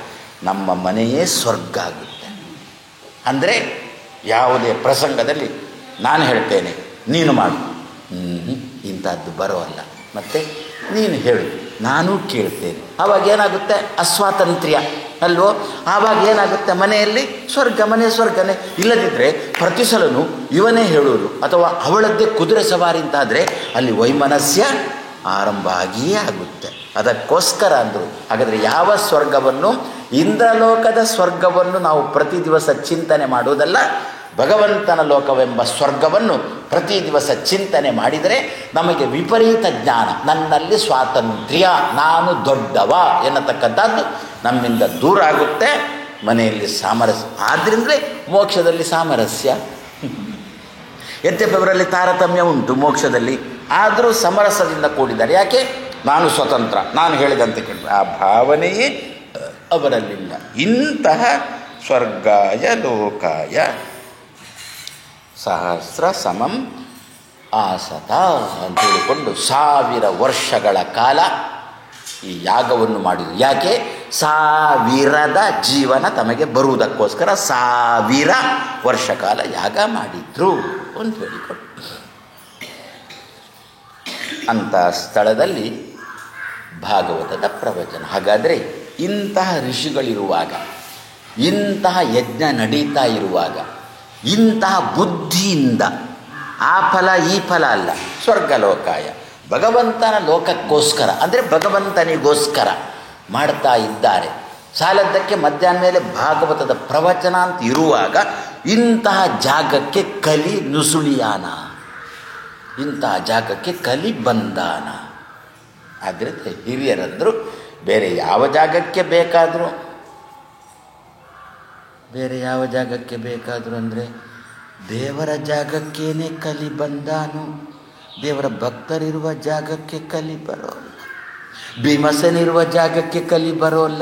ನಮ್ಮ ಮನೆಯೇ ಸ್ವರ್ಗ ಆಗುತ್ತೆ. ಅಂದರೆ ಯಾವುದೇ ಪ್ರಸಂಗದಲ್ಲಿ ನಾನು ಹೇಳ್ತೇನೆ ನೀನು ಮಾಡು, ಇಂಥದ್ದು ಬರೋಲ್ಲ, ಮತ್ತು ನೀನು ಹೇಳು ನಾನು ಕೇಳ್ತೇನೆ, ಆವಾಗ ಏನಾಗುತ್ತೆ, ಅಸ್ವಾತಂತ್ರ್ಯ ಅಲ್ವೋ. ಆವಾಗ ಏನಾಗುತ್ತೆ, ಮನೆಯಲ್ಲಿ ಸ್ವರ್ಗ, ಮನೆ ಸ್ವರ್ಗನೇ. ಇಲ್ಲದಿದ್ದರೆ ಪ್ರತಿ ಸಲನೂ ಇವನೇ ಹೇಳೋರು ಅಥವಾ ಅವಳದ್ದೇ ಕುದುರೆ ಸವಾರಿ ಅಂತಾದರೆ ಅಲ್ಲಿ ವೈಮನಸ್ಯ ಆರಂಭ ಆಗಿಯೇ ಆಗುತ್ತೆ. ಅದಕ್ಕೋಸ್ಕರ ಅಂದರು. ಹಾಗಾದರೆ ಯಾವ ಸ್ವರ್ಗವನ್ನು, ಇಂದ್ರಲೋಕದ ಸ್ವರ್ಗವನ್ನು ನಾವು ಪ್ರತಿ ದಿವಸ ಚಿಂತನೆ ಮಾಡುವುದಲ್ಲ, ಭಗವಂತನ ಲೋಕವೆಂಬ ಸ್ವರ್ಗವನ್ನು ಪ್ರತಿ ದಿವಸ ಚಿಂತನೆ ಮಾಡಿದರೆ ನಮಗೆ ವಿಪರೀತ ಜ್ಞಾನ, ನನ್ನಲ್ಲಿ ಸ್ವಾತಂತ್ರ್ಯ, ನಾನು ದೊಡ್ಡವ ಎನ್ನತಕ್ಕಂಥದ್ದು ನಮ್ಮಿಂದ ದೂರ ಆಗುತ್ತೆ. ಮನೆಯಲ್ಲಿ ಸಾಮರಸ್ಯ, ಆದ್ದರಿಂದಲೇ ಮೋಕ್ಷದಲ್ಲಿ ಸಾಮರಸ್ಯ. ಯದ್ಯಪಿ ತಾರತಮ್ಯ ಉಂಟು ಮೋಕ್ಷದಲ್ಲಿ, ಆದರೂ ಸಮರಸದಿಂದ ಕೂಡಿದ್ದಾರೆ. ಯಾಕೆ, ನಾನು ಸ್ವತಂತ್ರ, ನಾನು ಹೇಳಿದಂತೆ ಕೇಳಿ, ಆ ಭಾವನೆಯೇ ಅವರಲ್ಲಿಲ್ಲ. ಇಂತಹ ಸ್ವರ್ಗಾಯ ಲೋಕಾಯ ಸಹಸ್ರ ಸಮಂ ಆಸತ ಅಂತ ಹೇಳಿಕೊಂಡು 1000 ವರ್ಷಗಳ ಕಾಲ ಈ ಯಾಗವನ್ನು ಮಾಡಿದರು. ಯಾಕೆ, 1000ದ ಜೀವನ ತಮಗೆ ಬರುವುದಕ್ಕೋಸ್ಕರ 1000 ವರ್ಷ ಕಾಲ ಯಾಗ ಮಾಡಿದ್ರು ಅಂತ ಹೇಳಿಕೊಂಡು, ಅಂಥ ಸ್ಥಳದಲ್ಲಿ ಭಾಗವತದ ಪ್ರವಚನ. ಹಾಗಾದರೆ ಇಂತಹ ಋಷಿಗಳಿರುವಾಗ, ಇಂತಹ ಯಜ್ಞ ನಡೀತಾ ಇರುವಾಗ, ಇಂತಹ ಬುದ್ಧಿಯಿಂದ ಆ ಫಲ ಈ ಫಲ ಅಲ್ಲ, ಸ್ವರ್ಗಲೋಕಾಯ ಭಗವಂತನ ಲೋಕಕ್ಕೋಸ್ಕರ ಅಂದರೆ ಭಗವಂತನಿಗೋಸ್ಕರ ಮಾಡ್ತಾ ಇದ್ದಾರೆ. ಸಾಲದ್ದಕ್ಕೆ ಮಧ್ಯಾಹ್ನ ಮೇಲೆ ಭಾಗವತದ ಪ್ರವಚನ ಅಂತ ಇರುವಾಗ ಇಂತಹ ಜಾಗಕ್ಕೆ ಕಲಿ ನುಸುಳಿಯಾನ, ಇಂತಹ ಜಾಗಕ್ಕೆ ಕಲಿ ಬಂದಾನ. ಆದ್ದರಿಂದ ಹಿರಿಯರಂದರು ಬೇರೆ ಯಾವ ಜಾಗಕ್ಕೆ ಬೇಕಾದರೂ ಅಂದರೆ ದೇವರ ಜಾಗಕ್ಕೇನೆ ಕಲಿ ಬಂದಾನು. ದೇವರ ಭಕ್ತರಿರುವ ಜಾಗಕ್ಕೆ ಕಲಿ ಬರೋಲ್ಲ, ಭೀಮಸೇನಿರುವ ಜಾಗಕ್ಕೆ ಕಲಿ ಬರೋಲ್ಲ,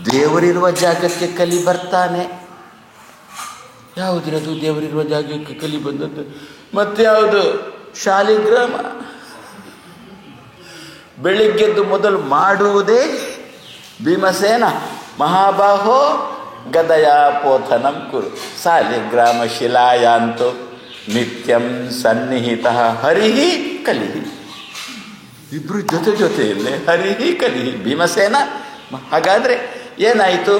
ದೇವರಿರುವ ಜಾಗಕ್ಕೆ ಕಲಿ ಬರ್ತಾನೆ. ಯಾವುದಿರೋದು ದೇವರಿರುವ ಜಾಗಕ್ಕೆ ಕಲಿ ಬಂದದ್ದು? ಮತ್ತೆ ಯಾವುದು? ಶಾಲಿಗ್ರಾಮ. ಬೆಳಿಗ್ಗೆದ್ದು ಮೊದಲು ಮಾಡುವುದೇ ಭೀಮಸೇನ ಮಹಾಬಾಹೋ ಗದಯಾಪೋಥನಂ ಕುರು ಸಾಲಿಗ್ರಾಮ ಶಿಲಾಯಾಂತು ನಿತ್ಯಂ ಸನ್ನಿಹಿತ ಹರಿಹಿ ಕಲಿಹಿ. ಇಬ್ಬರು ಜೊತೆಯಲ್ಲೇ ಹರಿಹಿ ಕಲಿಹಿ ಭೀಮಸೇನ. ಹಾಗಾದರೆ ಏನಾಯಿತು?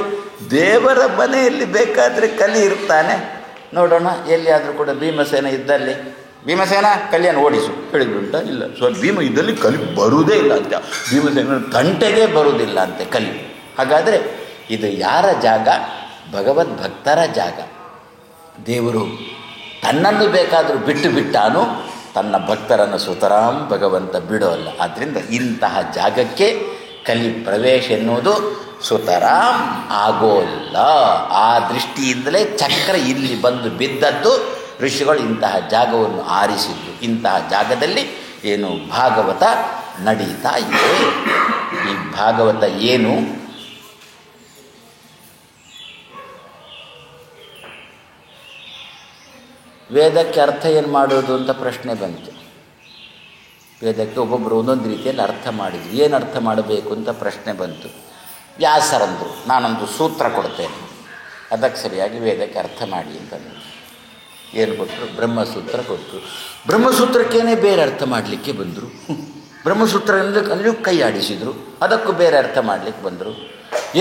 ದೇವರ ಮನೆಯಲ್ಲಿ ಬೇಕಾದರೆ ಕಲಿ ಇರ್ತಾನೆ. ನೋಡೋಣ ಎಲ್ಲಿಯಾದರೂ ಕೂಡ ಭೀಮಸೇನ ಇದ್ದಲ್ಲಿ ಭೀಮಸೇನ ಕಲಿಯನ್ನು ಓಡಿಸು ಹೇಳಿದ್ದುಂಟ? ಇಲ್ಲ. ಭೀಮ ಇದ್ದಲ್ಲಿ ಕಲಿ ಬರುವುದೇ ಇಲ್ಲ ಅಂತ, ಭೀಮಸೇನ ತಂಟೆಗೆ ಬರುವುದಿಲ್ಲ ಅಂತೆ ಕಲಿ. ಹಾಗಾದರೆ ಇದು ಯಾರ ಜಾಗ? ಭಗವದ್ಭಕ್ತರ ಜಾಗ. ದೇವರು ತನ್ನನ್ನು ಬೇಕಾದರೂ ಬಿಟ್ಟಾನು, ತನ್ನ ಭಕ್ತರನ್ನು ಸುತರಾಂ ಭಗವಂತ ಬಿಡೋಲ್ಲ. ಆದ್ದರಿಂದ ಇಂತಹ ಜಾಗಕ್ಕೆ ಕಲಿ ಪ್ರವೇಶ ಎನ್ನುವುದು ಸುತರಾಂ ಆಗೋಲ್ಲ. ಆ ದೃಷ್ಟಿಯಿಂದಲೇ ಚಕ್ರ ಇಲ್ಲಿ ಬಂದು ಬಿದ್ದದ್ದು. ಋಷಿಗಳು ಇಂತಹ ಜಾಗವನ್ನು ಆರಿಸಿದ್ದು. ಇಂತಹ ಜಾಗದಲ್ಲಿ ಏನು ಭಾಗವತ ನಡೀತಾ ಇದೆ. ಈ ಭಾಗವತ ಏನು? ವೇದಕ್ಕೆ ಅರ್ಥ ಏನು ಮಾಡೋದು ಅಂತ ಪ್ರಶ್ನೆ ಬಂತು. ವೇದಕ್ಕೆ ಒಬ್ಬೊಬ್ಬರು ಒಂದೊಂದು ರೀತಿಯಲ್ಲಿ ಅರ್ಥ ಮಾಡಿದ್ರು. ಏನು ಅರ್ಥ ಮಾಡಬೇಕು ಅಂತ ಪ್ರಶ್ನೆ ಬಂತು. ವ್ಯಾಸರಂದರು ನಾನೊಂದು ಸೂತ್ರ ಕೊಡ್ತೇನೆ, ಅದಕ್ಕೆ ಸರಿಯಾಗಿ ವೇದಕ್ಕೆ ಅರ್ಥ ಮಾಡಿ ಅಂತಂದರು. ಏನು ಕೊಟ್ಟರು? ಬ್ರಹ್ಮಸೂತ್ರ ಕೊಟ್ಟರು. ಬ್ರಹ್ಮಸೂತ್ರಕ್ಕೇನೆ ಬೇರೆ ಅರ್ಥ ಮಾಡಲಿಕ್ಕೆ ಬಂದರು. ಬ್ರಹ್ಮಸೂತ್ರದಿಂದ ಅಲ್ಲಿಯೂ ಕೈ ಆಡಿಸಿದರು, ಅದಕ್ಕೂ ಬೇರೆ ಅರ್ಥ ಮಾಡಲಿಕ್ಕೆ ಬಂದರು.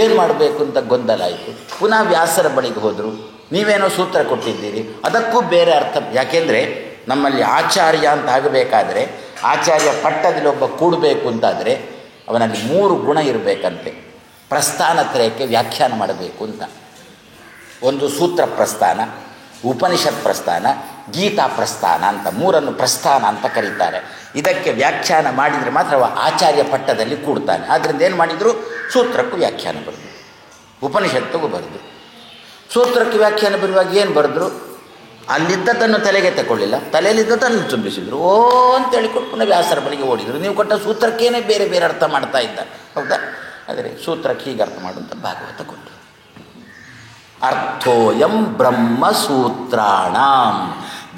ಏನು ಮಾಡಬೇಕು ಅಂತ ಗೊಂದಲ ಆಯಿತು. ಪುನಃ ವ್ಯಾಸರ ಬಳಿಗೆ ಹೋದರು. ನೀವೇನೋ ಸೂತ್ರ ಕೊಟ್ಟಿದ್ದೀರಿ, ಅದಕ್ಕೂ ಬೇರೆ ಅರ್ಥ. ಯಾಕೆಂದರೆ ನಮ್ಮಲ್ಲಿ ಆಚಾರ್ಯ ಅಂತ ಆಗಬೇಕಾದ್ರೆ, ಆಚಾರ್ಯ ಪಟ್ಟದಲ್ಲಿ ಒಬ್ಬ ಕೂಡಬೇಕು ಅಂತಾದರೆ ಅವನಲ್ಲಿ 3 ಗುಣ ಇರಬೇಕಂತೆ. ಪ್ರಸ್ಥಾನತ್ರಯಕ್ಕೆ ವ್ಯಾಖ್ಯಾನ ಮಾಡಬೇಕು ಅಂತ. ಒಂದು ಸೂತ್ರ ಪ್ರಸ್ಥಾನ, ಉಪನಿಷತ್ ಪ್ರಸ್ಥಾನ, ಗೀತಾ ಪ್ರಸ್ಥಾನ ಅಂತ 3 ಪ್ರಸ್ಥಾನ ಅಂತ ಕರೀತಾರೆ. ಇದಕ್ಕೆ ವ್ಯಾಖ್ಯಾನ ಮಾಡಿದರೆ ಮಾತ್ರ ಅವ ಆಚಾರ್ಯ ಪಟ್ಟದಲ್ಲಿ ಕೂಡ್ತಾನೆ. ಆದ್ದರಿಂದ ಏನು ಮಾಡಿದರು? ಸೂತ್ರಕ್ಕೂ ವ್ಯಾಖ್ಯಾನ ಬರೆದು, ಉಪನಿಷತ್ತಿಗೂ ಬರೆದು. ಸೂತ್ರಕ್ಕೆ ವ್ಯಾಖ್ಯಾನ ಬರುವಾಗ ಏನು ಬರೆದ್ರು? ಅಲ್ಲಿದ್ದದ್ದನ್ನು ತಲೆಗೆ ತಗೊಳ್ಳಿಲ್ಲ, ತಲೆಯಲ್ಲಿದ್ದದನ್ನು ತುಂಬಿಸಿದರು. ಅಂತೇಳಿಕೊಂಡು ಪುನಃ ವ್ಯಾಸರ ಬಳಿಗೆ ಓಡಿದರು. ನೀವು ಕೊಟ್ಟ ಸೂತ್ರಕ್ಕೇನೆ ಬೇರೆ ಬೇರೆ ಅರ್ಥ ಮಾಡ್ತಾ ಇದ್ದ, ಹೌದಾ? ಆದರೆ ಸೂತ್ರಕ್ಕೆ ಹೀಗೆ ಅರ್ಥ ಮಾಡುವಂಥ ಭಾಗವತ ಕೊಟ್ಟರು. ಅರ್ಥೋಯಂ ಬ್ರಹ್ಮಸೂತ್ರಾಣಾಂ.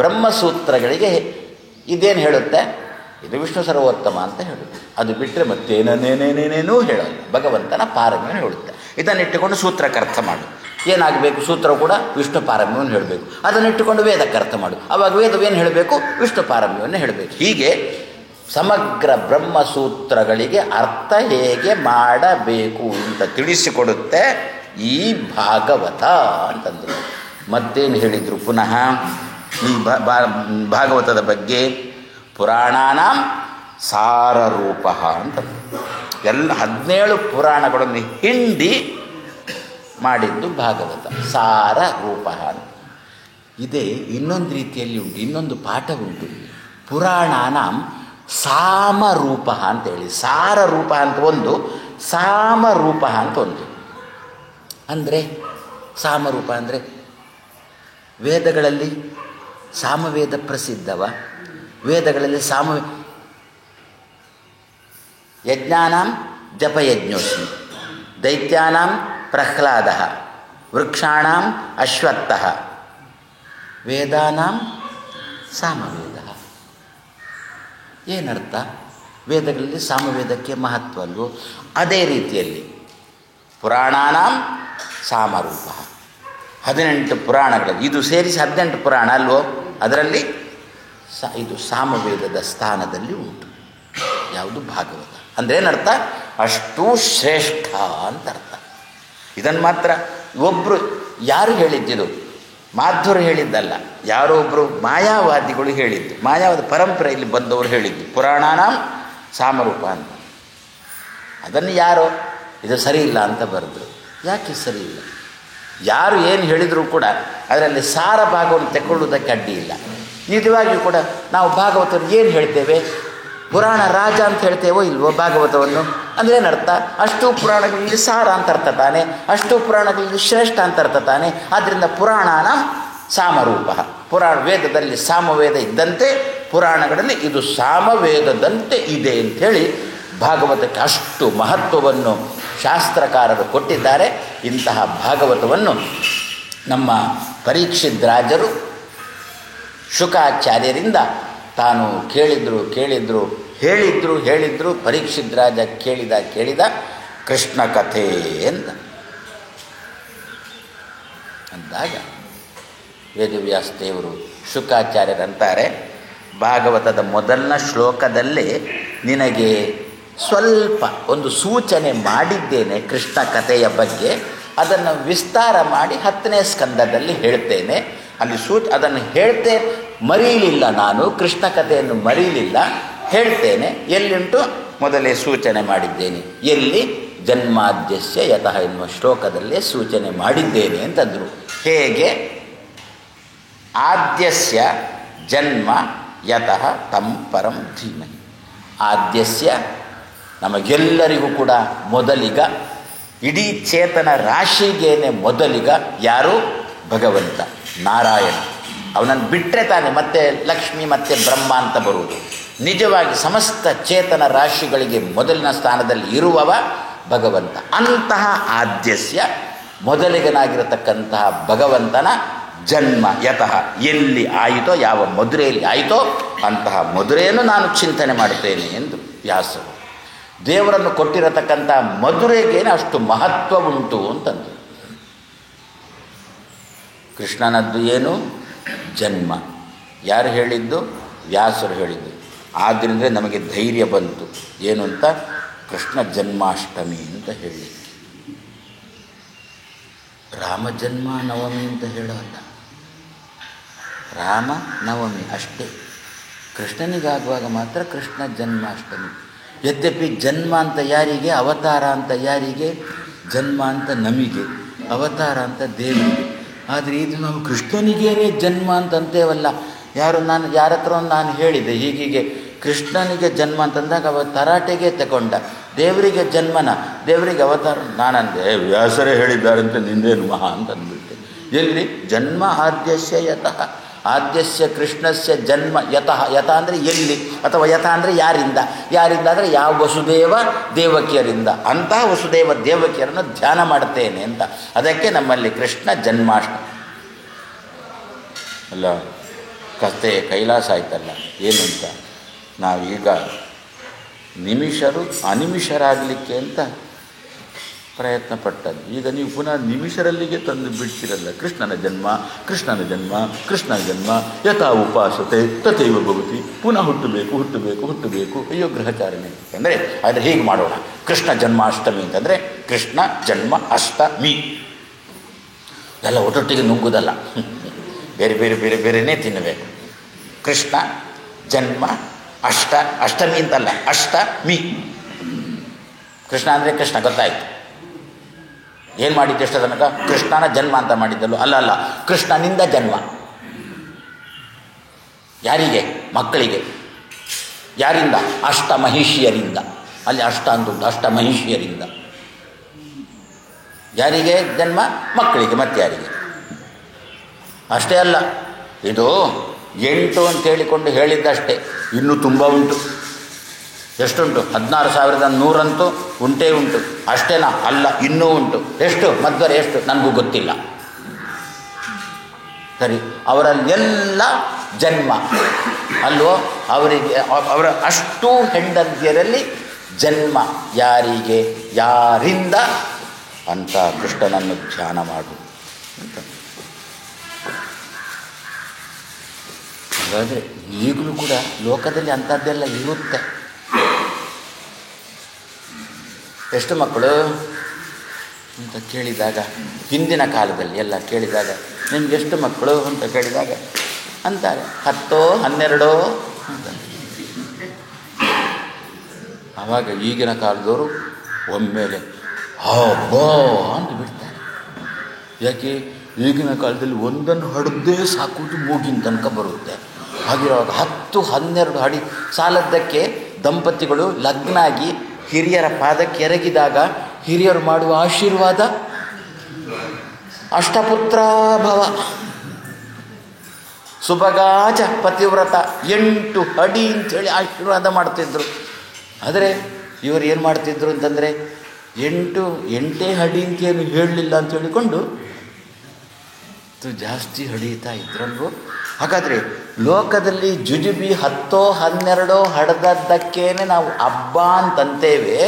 ಬ್ರಹ್ಮಸೂತ್ರಗಳಿಗೆ ಇದೇನು ಹೇಳುತ್ತೆ? ಇದು ವಿಷ್ಣು ಸರ್ವೋತ್ತಮ ಅಂತ ಹೇಳುತ್ತೆ. ಅದು ಬಿಟ್ಟರೆ ಮತ್ತೇನೇನೇನೇನೇನೂ ಹೇಳೋಲ್ಲ. ಭಗವಂತನ ಪಾರಮ್ಯವನ್ನು ಹೇಳುತ್ತೆ. ಇದನ್ನಿಟ್ಟುಕೊಂಡು ಸೂತ್ರಕ್ಕೆ ಅರ್ಥ ಮಾಡು. ಏನಾಗಬೇಕು? ಸೂತ್ರ ಕೂಡ ವಿಷ್ಣು ಪಾರಮ್ಯವನ್ನು ಹೇಳಬೇಕು. ಅದನ್ನಿಟ್ಟುಕೊಂಡು ವೇದಕ್ಕೆ ಅರ್ಥ ಮಾಡು. ಆವಾಗ ವೇದವೇನು ಹೇಳಬೇಕು? ವಿಷ್ಣು ಪಾರಮ್ಯವನ್ನು ಹೇಳಬೇಕು. ಹೀಗೆ ಸಮಗ್ರ ಬ್ರಹ್ಮಸೂತ್ರಗಳಿಗೆ ಅರ್ಥ ಹೇಗೆ ಮಾಡಬೇಕು ಅಂತ ತಿಳಿಸಿಕೊಡುತ್ತೆ ಈ ಭಾಗವತ ಅಂತಂದರು. ಮತ್ತೇನು ಹೇಳಿದರು? ಪುನಃ ಈ ಭಾಗವತದ ಬಗ್ಗೆ ಪುರಾಣಾನಾಂ ಸಾರರೂಪ ಅಂತ ಎಲ್ಲ 17 ಪುರಾಣಗಳನ್ನು ಹಿಂಡಿ ಮಾಡಿದ್ದು ಭಾಗವತ. ಸಾರ ರೂಪ ಅಂತ ಇದೇ. ಇನ್ನೊಂದು ರೀತಿಯಲ್ಲಿ ಉಂಟು, ಇನ್ನೊಂದು ಪಾಠ ಉಂಟು. ಪುರಾಣಾನಾಂ ಸಾಮರೂಪ ಅಂತೇಳಿ. ಸಾರ ರೂಪ ಅಂತ ಒಂದು, ಸಾಮರೂಪ ಅಂತ ಒಂದು. ಅಂದರೆ ಸಾಮರೂಪ ಅಂದರೆ ವೇದಗಳಲ್ಲಿ ಸಾಮವೇದ ಪ್ರಸಿದ್ಧವ. ವೇದಗಳಲ್ಲಿ ಯಜ್ಞಾನಾಂ ಜಪಯಜ್ಞೋಸ್ಮಿ, ದೈತ್ಯಾನಾಂ ಪ್ರಹ್ಲಾದ, ವೃಕ್ಷಾಣಾಂ ಅಶ್ವತ್ಥ, ವೇದಾನಾಂ ಸಾಮವೇದ. ಏನರ್ಥ? ವೇದಗಳಲ್ಲಿ ಸಾಮವೇದಕ್ಕೆ ಮಹತ್ವ ಅಲ್ವೋ? ಅದೇ ರೀತಿಯಲ್ಲಿ ಪುರಾಣಾನಾಂ ಸಾಮರೂಪ. 18 ಪುರಾಣಗಳಲ್ಲಿ ಇದು ಸೇರಿಸಿ 18 ಪುರಾಣ ಅಲ್ವೋ? ಅದರಲ್ಲಿ ಇದು ಸಾಮವೇದದ ಸ್ಥಾನದಲ್ಲಿ ಉಂಟು. ಯಾವುದು? ಭಾಗವತ. ಅಂದರೆ ಏನರ್ಥ? ಅಷ್ಟೂ ಶ್ರೇಷ್ಠ ಅಂತ ಅರ್ಥ. ಇದನ್ನು ಮಾತ್ರ ಒಬ್ಬರು ಯಾರು ಹೇಳಿದ್ದಿದು? ಮಾಧ್ವರು ಹೇಳಿದ್ದಲ್ಲ, ಯಾರೋ ಒಬ್ಬರು ಮಾಯಾವಾದಿಗಳು ಹೇಳಿದ್ದು, ಮಾಯಾವಾದ ಪರಂಪರೆಯಲ್ಲಿ ಬಂದವರು ಹೇಳಿದ್ದು, ಪುರಾಣಾನಾಂ ಸಾಮರೂಪ ಅಂತ. ಅದನ್ನು ಯಾರೋ ಇದು ಸರಿ ಇಲ್ಲ ಅಂತ ಬರೆದ್ರು. ಯಾಕೆ ಸರಿ ಇಲ್ಲ? ಯಾರು ಏನು ಹೇಳಿದರೂ ಕೂಡ ಅದರಲ್ಲಿ ಸಾರ ಭಾಗವನ್ನು ತೆಕ್ಕೊಳ್ಳುವುದಕ್ಕೆ ಅಡ್ಡಿ ಇಲ್ಲ. ನಿಜವಾಗಿಯೂ ಕೂಡ ನಾವು ಭಾಗವತವನ್ನು ಏನು ಹೇಳ್ತೇವೆ? ಪುರಾಣ ರಾಜ ಅಂತ ಹೇಳ್ತೇವೋ ಇಲ್ವೋ ಭಾಗವತವನ್ನು? ಅಂದರೆ ಏನರ್ಥ? ಅಷ್ಟು ಪುರಾಣಗಳಲ್ಲಿ ಸಾರ ಅಂತ ಅರ್ಥ ತಾನೆ, ಅಷ್ಟು ಪುರಾಣಗಳಲ್ಲಿ ಶ್ರೇಷ್ಠ ಅಂತ ಅರ್ಥ ತಾನೆ. ಆದ್ದರಿಂದ ಪುರಾಣನ ಸಾಮರೂಪ, ಪುರಾಣ ವೇದದಲ್ಲಿ ಸಾಮವೇದ ಇದ್ದಂತೆ ಪುರಾಣಗಳಲ್ಲಿ ಇದು ಸಾಮವೇದದಂತೆ ಇದೆ ಅಂಥೇಳಿ ಭಾಗವತಕ್ಕೆ ಅಷ್ಟು ಮಹತ್ವವನ್ನು ಶಾಸ್ತ್ರಕಾರರು ಕೊಟ್ಟಿದ್ದಾರೆ. ಇಂತಹ ಭಾಗವತವನ್ನು ನಮ್ಮ ಪರೀಕ್ಷಿತ್ ರಾಜರು ಶುಕಾಚಾರ್ಯರಿಂದ ತಾನು ಹೇಳಿದ್ರು. ಪರೀಕ್ಷಿತ್ ರಾಜ ಕೇಳಿದ ಕೃಷ್ಣ ಕಥೆ ಅಂದಾಗ ವೇದವ್ಯಾಸ ದೇವರು ಶುಕಾಚಾರ್ಯರಂತಾರೆ, ಭಾಗವತದ ಮೊದಲನ ಶ್ಲೋಕದಲ್ಲೇ ನಿನಗೆ ಸ್ವಲ್ಪ ಒಂದು ಸೂಚನೆ ಮಾಡಿದ್ದೇನೆ ಕೃಷ್ಣ ಕಥೆಯ ಬಗ್ಗೆ. ಅದನ್ನು ವಿಸ್ತಾರ ಮಾಡಿ 10ನೇ ಸ್ಕಂದದಲ್ಲಿ ಹೇಳ್ತೇನೆ. ಅಲ್ಲಿ ಅದನ್ನು ಹೇಳ್ತೇ ಮರೀಲಿಲ್ಲ, ನಾನು ಕೃಷ್ಣ ಕಥೆಯನ್ನು ಮರೀಲಿಲ್ಲ, ಹೇಳ್ತೇನೆ. ಎಲ್ಲಿಂಟು ಮೊದಲೇ ಸೂಚನೆ ಮಾಡಿದ್ದೇನೆ. ಎಲ್ಲಿ? ಜನ್ಮಾದ್ಯಸ್ಯ ಯತಃ ಎನ್ನುವ ಶ್ಲೋಕದಲ್ಲೇ ಸೂಚನೆ ಮಾಡಿದ್ದೇನೆ ಅಂತಂದರು. ಹೇಗೆ? ಆದ್ಯಸ್ಯ ಜನ್ಮ ಯತಃ ತಂ ಪರಂ ಧೀಮಹಿ. ಆದ್ಯಸ್ಯ ನಮಗೆಲ್ಲರಿಗೂ ಕೂಡ ಮೊದಲಿಗ, ಇಡೀ ಚೇತನ ರಾಶಿಗೇನೆ ಮೊದಲಿಗ ಯಾರು? ಭಗವಂತ ನಾರಾಯಣ. ಅವನನ್ನು ಬಿಟ್ಟರೆ ತಾನೆ ಮತ್ತೆ ಲಕ್ಷ್ಮಿ ಮತ್ತೆ ಬ್ರಹ್ಮ ಅಂತ ಬರುವುದು. ನಿಜವಾಗಿ ಸಮಸ್ತ ಚೇತನ ರಾಶಿಗಳಿಗೆ ಮೊದಲಿನ ಸ್ಥಾನದಲ್ಲಿ ಇರುವವ ಭಗವಂತ. ಅಂತಹ ಆದ್ಯಸ್ಯ ಮೊದಲಿಗನಾಗಿರತಕ್ಕಂತಹ ಭಗವಂತನ ಜನ್ಮ ಯತಃ ಎಲ್ಲಿ ಆಯಿತೋ, ಯಾವ ಮಧುರೆಯಲ್ಲಿ ಆಯಿತೋ ಅಂತಹ ಮಧುರೆಯನ್ನು ನಾನು ಚಿಂತನೆ ಮಾಡುತ್ತೇನೆ ಎಂದು ವ್ಯಾಸರು. ದೇವರನ್ನು ಕೊಟ್ಟಿರತಕ್ಕಂಥ ಮಧುರೆಗೇನೆ ಅಷ್ಟು ಮಹತ್ವ ಉಂಟು ಅಂತಂದು. ಕೃಷ್ಣನದ್ದು ಏನು? ಜನ್ಮ. ಯಾರು ಹೇಳಿದ್ದು? ವ್ಯಾಸರು ಹೇಳಿದ್ದು. ಆದ್ದರಿಂದ ನಮಗೆ ಧೈರ್ಯ ಬಂತು. ಏನು ಅಂತ? ಕೃಷ್ಣ ಜನ್ಮಾಷ್ಟಮಿ ಅಂತ ಹೇಳಿ. ರಾಮ ಜನ್ಮ ನವಮಿ ಅಂತ ಹೇಳೋಲ್ಲ, ರಾಮ ನವಮಿ ಅಷ್ಟೇ. ಕೃಷ್ಣನಿಗಾಗುವಾಗ ಮಾತ್ರ ಕೃಷ್ಣ ಜನ್ಮಾಷ್ಟಮಿ. ಯದ್ಯಪಿ ಜನ್ಮ ಅಂತ ಯಾರಿಗೆ, ಅವತಾರ ಅಂತ ಯಾರಿಗೆ? ಜನ್ಮ ಅಂತ ನಮಗೆ, ಅವತಾರ ಅಂತ ದೇವರಿಗೆ. ಆದರೆ ಇದು ನಾವು ಕೃಷ್ಣನಿಗೇನೆ ಜನ್ಮ ಅಂತಂತೇವಲ್ಲ. ಯಾರ ಹತ್ರ ನಾನು ಹೇಳಿದೆ ಹೀಗೀಗೆ ಕೃಷ್ಣನಿಗೆ ಜನ್ಮ ಅಂತಂದಾಗ ಅವ ತರಾಟೆಗೆ ತಗೊಂಡ. ದೇವರಿಗೆ ಜನ್ಮನ, ದೇವರಿಗೆ ಅವತಾರ. ನಾನಂದೆ ವ್ಯಾಸರೇ ಹೇಳಿದ್ದಾರಂತ ನಿಂದೇನು ಮಹಾ ಅಂತ ಅಂದ್ಬಿಟ್ಟೆ. ಎಲ್ಲಿ? ಜನ್ಮ ಆದ್ಯಸ್ಯ ಯತಃ. ಆದ್ಯಸ್ಯ ಕೃಷ್ಣಸ್ಯ ಜನ್ಮ ಯತಃ. ಯತ ಅಂದರೆ ಎಲ್ಲಿ, ಅಥವಾ ಯತ ಅಂದರೆ ಯಾರಿಂದ. ಯಾರಿಂದ ಅಂದರೆ ಯಾವ ವಸುದೇವ ದೇವಕಿಯರಿಂದ. ಅಂತಹ ವಸುದೇವ ದೇವಕಿಯರನ್ನು ಧ್ಯಾನ ಮಾಡ್ತೇನೆ ಅಂತ. ಅದಕ್ಕೆ ನಮ್ಮಲ್ಲಿ ಕೃಷ್ಣ ಜನ್ಮಾಷ್ಟಮಿ ಅಲ್ಲ, ಕತೆ ಕೈಲಾಸ ಆಯ್ತಲ್ಲ. ಏನು ಅಂತ ನಾವೀಗ ನಿಮಿಷರು ಅನಿಮಿಷರಾಗಲಿಕ್ಕೆ ಅಂತ ಪ್ರಯತ್ನ ಪಟ್ಟದ್ದು. ಈಗ ನೀವು ಪುನಃ ನಿಮಿಷರಲ್ಲಿಗೆ ತಂದು ಬಿಡ್ತಿರಲ್ಲ. ಕೃಷ್ಣನ ಜನ್ಮ, ಕೃಷ್ಣನ ಜನ್ಮ, ಕೃಷ್ಣನ ಜನ್ಮ ಯಥಾ ಉಪಾಸತೆ ತಥೈವ ಭವತಿ. ಪುನಃ ಹುಟ್ಟಬೇಕು. ಅಯ್ಯೋ ಗ್ರಹಚಾರಣೆ ಅಂದರೆ ಆದರೆ ಹೀಗೆ ಮಾಡೋಣ. ಕೃಷ್ಣ ಜನ್ಮಾಷ್ಟಮಿ ಅಂತಂದರೆ ಕೃಷ್ಣ ಜನ್ಮ ಅಷ್ಟಮಿ ಎಲ್ಲ ಒಟ್ಟೊಟ್ಟಿಗೆ ನುಂಗುವುದಲ್ಲ, ಬೇರೆನೇ ತಿನ್ನಬೇಕು. ಕೃಷ್ಣ ಜನ್ಮ ಅಷ್ಟಮಿ ಅಂತಲ್ಲ, ಅಷ್ಟಮಿ. ಕೃಷ್ಣ ಅಂದರೆ ಕೃಷ್ಣ ಗೊತ್ತಾಯಿತು. ಏನು ಮಾಡಿದ್ದು ಎಷ್ಟು ತನಕ? ಕೃಷ್ಣನ ಜನ್ಮ ಅಂತ ಮಾಡಿದ್ದಲ್ಲ. ಅಲ್ಲ, ಕೃಷ್ಣನಿಂದ ಜನ್ಮ. ಯಾರಿಗೆ? ಮಕ್ಕಳಿಗೆ. ಯಾರಿಂದ? ಅಷ್ಟಮಹಿಷಿಯರಿಂದ. ಅಲ್ಲಿ ಅಷ್ಟ ಅಂತುಂಟು, ಅಷ್ಟಮಹಿಷಿಯರಿಂದ. ಯಾರಿಗೆ ಜನ್ಮ? ಮಕ್ಕಳಿಗೆ. ಮತ್ತೆ ಯಾರಿಗೆ? ಅಷ್ಟೇ ಅಲ್ಲ, ಇದು 8 ಅಂತ ಹೇಳಿಕೊಂಡು ಹೇಳಿದ್ದಷ್ಟೇ, ಇನ್ನೂ ತುಂಬ ಉಂಟು. ಎಷ್ಟುಂಟು? 16,100 ಅಂತೂ ಉಂಟೇ ಉಂಟು. ಅಷ್ಟೇನಾ? ಅಲ್ಲ, ಇನ್ನೂ ಉಂಟು. ಎಷ್ಟು? ಮಧ್ವರೆ ಎಷ್ಟು? ನನಗೂ ಗೊತ್ತಿಲ್ಲ. ಸರಿ, ಅವರಲ್ಲೆಲ್ಲ ಜನ್ಮ ಅಲ್ವೋ? ಅವರಿಗೆ ಅವರ ಅಷ್ಟೂ ಹೆಂಡತಿಯರಲ್ಲಿ ಜನ್ಮ. ಯಾರಿಗೆ? ಯಾರಿಂದ ಅಂತ ಕೃಷ್ಣನನ್ನು ಧ್ಯಾನ ಮಾಡು ಅಂತ. ಹಾಗಾದರೆ ಈಗಲೂ ಕೂಡ ಲೋಕದಲ್ಲಿ ಅಂಥದ್ದೆಲ್ಲ ಇರುತ್ತೆ. ಎಷ್ಟು ಮಕ್ಕಳು? ಅಂತ ಕೇಳಿದಾಗ, ಹಿಂದಿನ ಕಾಲದಲ್ಲಿ ಎಲ್ಲ ಕೇಳಿದಾಗ ನಿಮಗೆಷ್ಟು ಮಕ್ಕಳು ಅಂತ ಕೇಳಿದಾಗ ಅಂತಾರೆ 10 12 ಅಂತ. ಆವಾಗ ಈಗಿನ ಕಾಲದವರು ಒಮ್ಮೆಲೆ ಬೋ ಅಂತ ಬಿಡ್ತಾರೆ. ಯಾಕೆ? ಈಗಿನ ಕಾಲದಲ್ಲಿ ಒಂದನ್ನು ಹಡ್ದೇ ಸಾಕುವುದು ಮೂಗಿನ ತನಕ ಬರುತ್ತೆ. ಹಾಗಿರುವಾಗ 10 12 ಅಡಿ ಸಾಲದ್ದಕ್ಕೆ ದಂಪತಿಗಳು ಲಗ್ನ ಆಗಿ ಹಿರಿಯರ ಪಾದಕ್ಕೆ ಎರಗಿದಾಗ ಹಿರಿಯರು ಮಾಡುವ ಆಶೀರ್ವಾದ ಅಷ್ಟಪುತ್ರ ಭವ ಸುಭಗಾಚ ಪತಿವ್ರತ 8 ಅಡಿ ಅಂಥೇಳಿ ಆಶೀರ್ವಾದ ಮಾಡ್ತಿದ್ರು. ಆದರೆ ಇವರು ಏನು ಮಾಡ್ತಿದ್ರು ಅಂತಂದರೆ 8 ಅಡಿ ಅಂತೇನು ಹೇಳಲಿಲ್ಲ ಅಂತ ಹೇಳಿಕೊಂಡು ಜಾಸ್ತಿ ಹಡಿಯುತ್ತಾ ಇದ್ರಲ್ವೋ. ಹಾಗಾದರೆ ಲೋಕದಲ್ಲಿ ಜುಜುಬಿ 10 12 ಹಡೆದದ್ದಕ್ಕೇನೆ ನಾವು ಹಬ್ಬ ಅಂತಂತೇವೆ.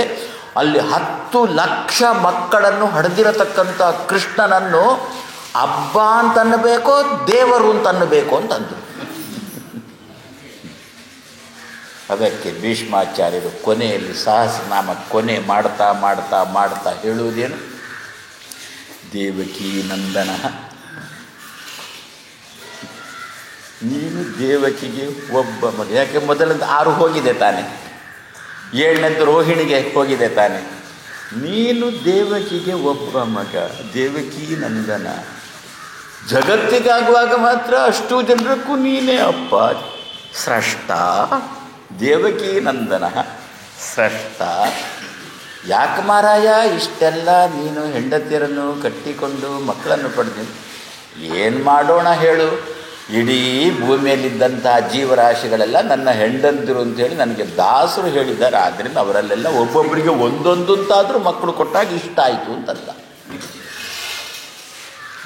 ಅಲ್ಲಿ 10 ಲಕ್ಷ ಮಕ್ಕಳನ್ನು ಹಡೆದಿರತಕ್ಕಂಥ ಕೃಷ್ಣನನ್ನು ಹಬ್ಬ ಅಂತನ್ನಬೇಕೋ ದೇವರು ಅಂತನ್ನಬೇಕು ಅಂತಂದರು. ಅದಕ್ಕೆ ಭೀಷ್ಮಾಚಾರ್ಯರು ಕೊನೆಯಲ್ಲಿ ಸಹಸ್ರನಾಮ ಕೊನೆ ಮಾಡ್ತಾ ಮಾಡ್ತಾ ಮಾಡ್ತಾ ಹೇಳುವುದೇನು? ದೇವಕೀ ನಂದನ, ನೀನು ದೇವಕಿಗೆ ಒಬ್ಬ ಮಗ. ಯಾಕೆ? ಮೊದಲದ್ದು 6 ಹೋಗಿದೆ ತಾನೆ, 7ನೇದ್ದು ರೋಹಿಣಿಗೆ ಹೋಗಿದೆ ತಾನೆ. ನೀನು ದೇವಕಿಗೆ ಒಬ್ಬ ಮಗ, ದೇವಕೀ ನಂದನ. ಜಗತ್ತಿಗಾಗುವಾಗ ಮಾತ್ರ ಅಷ್ಟು ಜನರಕ್ಕೂ ನೀನೇ ಅಪ್ಪ. ಸ್ರಷ್ಟ ದೇವಕೀ ನಂದನ ಸ್ರಷ್ಟ. ಯಾಕೆ ಮಾರಾಯ ಇಷ್ಟೆಲ್ಲ ನೀನು ಹೆಂಡತಿಯರನ್ನು ಕಟ್ಟಿಕೊಂಡು ಮಕ್ಕಳನ್ನು ಪಡೆದು ಏನು ಮಾಡೋಣ ಹೇಳು? ಇಡೀ ಭೂಮಿಯಲ್ಲಿದ್ದಂಥ ಜೀವರಾಶಿಗಳೆಲ್ಲ ನನ್ನ ಹೆಂಡಂದಿರು ಅಂತೇಳಿ ನನಗೆ ದಾಸರು ಹೇಳಿದ್ದಾರೆ. ಆದ್ದರಿಂದ ಅವರಲ್ಲೆಲ್ಲ ಒಬ್ಬೊಬ್ಬರಿಗೆ ಒಂದೊಂದಂತಾದರೂ ಮಕ್ಕಳು ಕೊಟ್ಟಾಗ ಇಷ್ಟ ಆಯಿತು ಅಂತಲ್ಲ.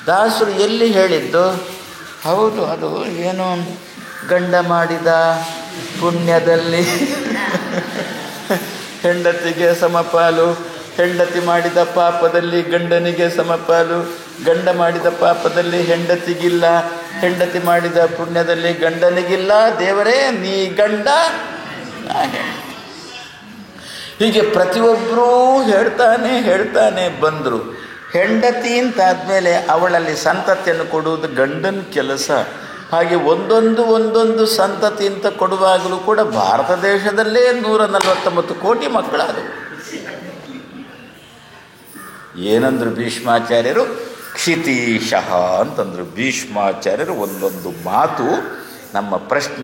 ದಾಸರು ಎಲ್ಲಿ ಹೇಳಿದ್ದು? ಹೌದು, ಅದು ಏನು ಗಂಡ ಮಾಡಿದ ಪುಣ್ಯದಲ್ಲಿ ಹೆಂಡತಿಗೆ ಸಮಪಾಲು, ಹೆಂಡತಿ ಮಾಡಿದ ಪಾಪದಲ್ಲಿ ಗಂಡನಿಗೆ ಸಮಪಾಲು, ಗಂಡ ಮಾಡಿದ ಪಾಪದಲ್ಲಿ ಹೆಂಡತಿಗಿಲ್ಲ, ಹೆಂಡತಿ ಮಾಡಿದ ಪುಣ್ಯದಲ್ಲಿ ಗಂಡನಿಗಿಲ್ಲ. ದೇವರೇ ನೀ ಗಂಡ ನಾ ಹೆಂಡತಿ. ಹೀಗೆ ಪ್ರತಿಯೊಬ್ಬರೂ ಹೇಳ್ತಾನೆ ಬಂದರು. ಹೆಂಡತಿ ಅಂತಾದಮೇಲೆ ಅವಳಲ್ಲಿ ಸಂತತಿಯನ್ನು ಕೊಡುವುದು ಗಂಡನ ಕೆಲಸ. ಹಾಗೆ ಒಂದೊಂದು ಸಂತತಿ ಅಂತ ಕೊಡುವಾಗಲೂ ಕೂಡ ಭಾರತ ದೇಶದಲ್ಲೇ 149 ಕೋಟಿ ಮಕ್ಕಳಾದವು. ಏನಂದ್ರು ಭೀಷ್ಮಾಚಾರ್ಯರು? ಕ್ಷಿತೀಶಃ ಅಂತಂದರು ಭೀಷ್ಮಾಚಾರ್ಯರು. ಒಂದೊಂದು ಮಾತು ನಮ್ಮ ಪ್ರಶ್ನೆ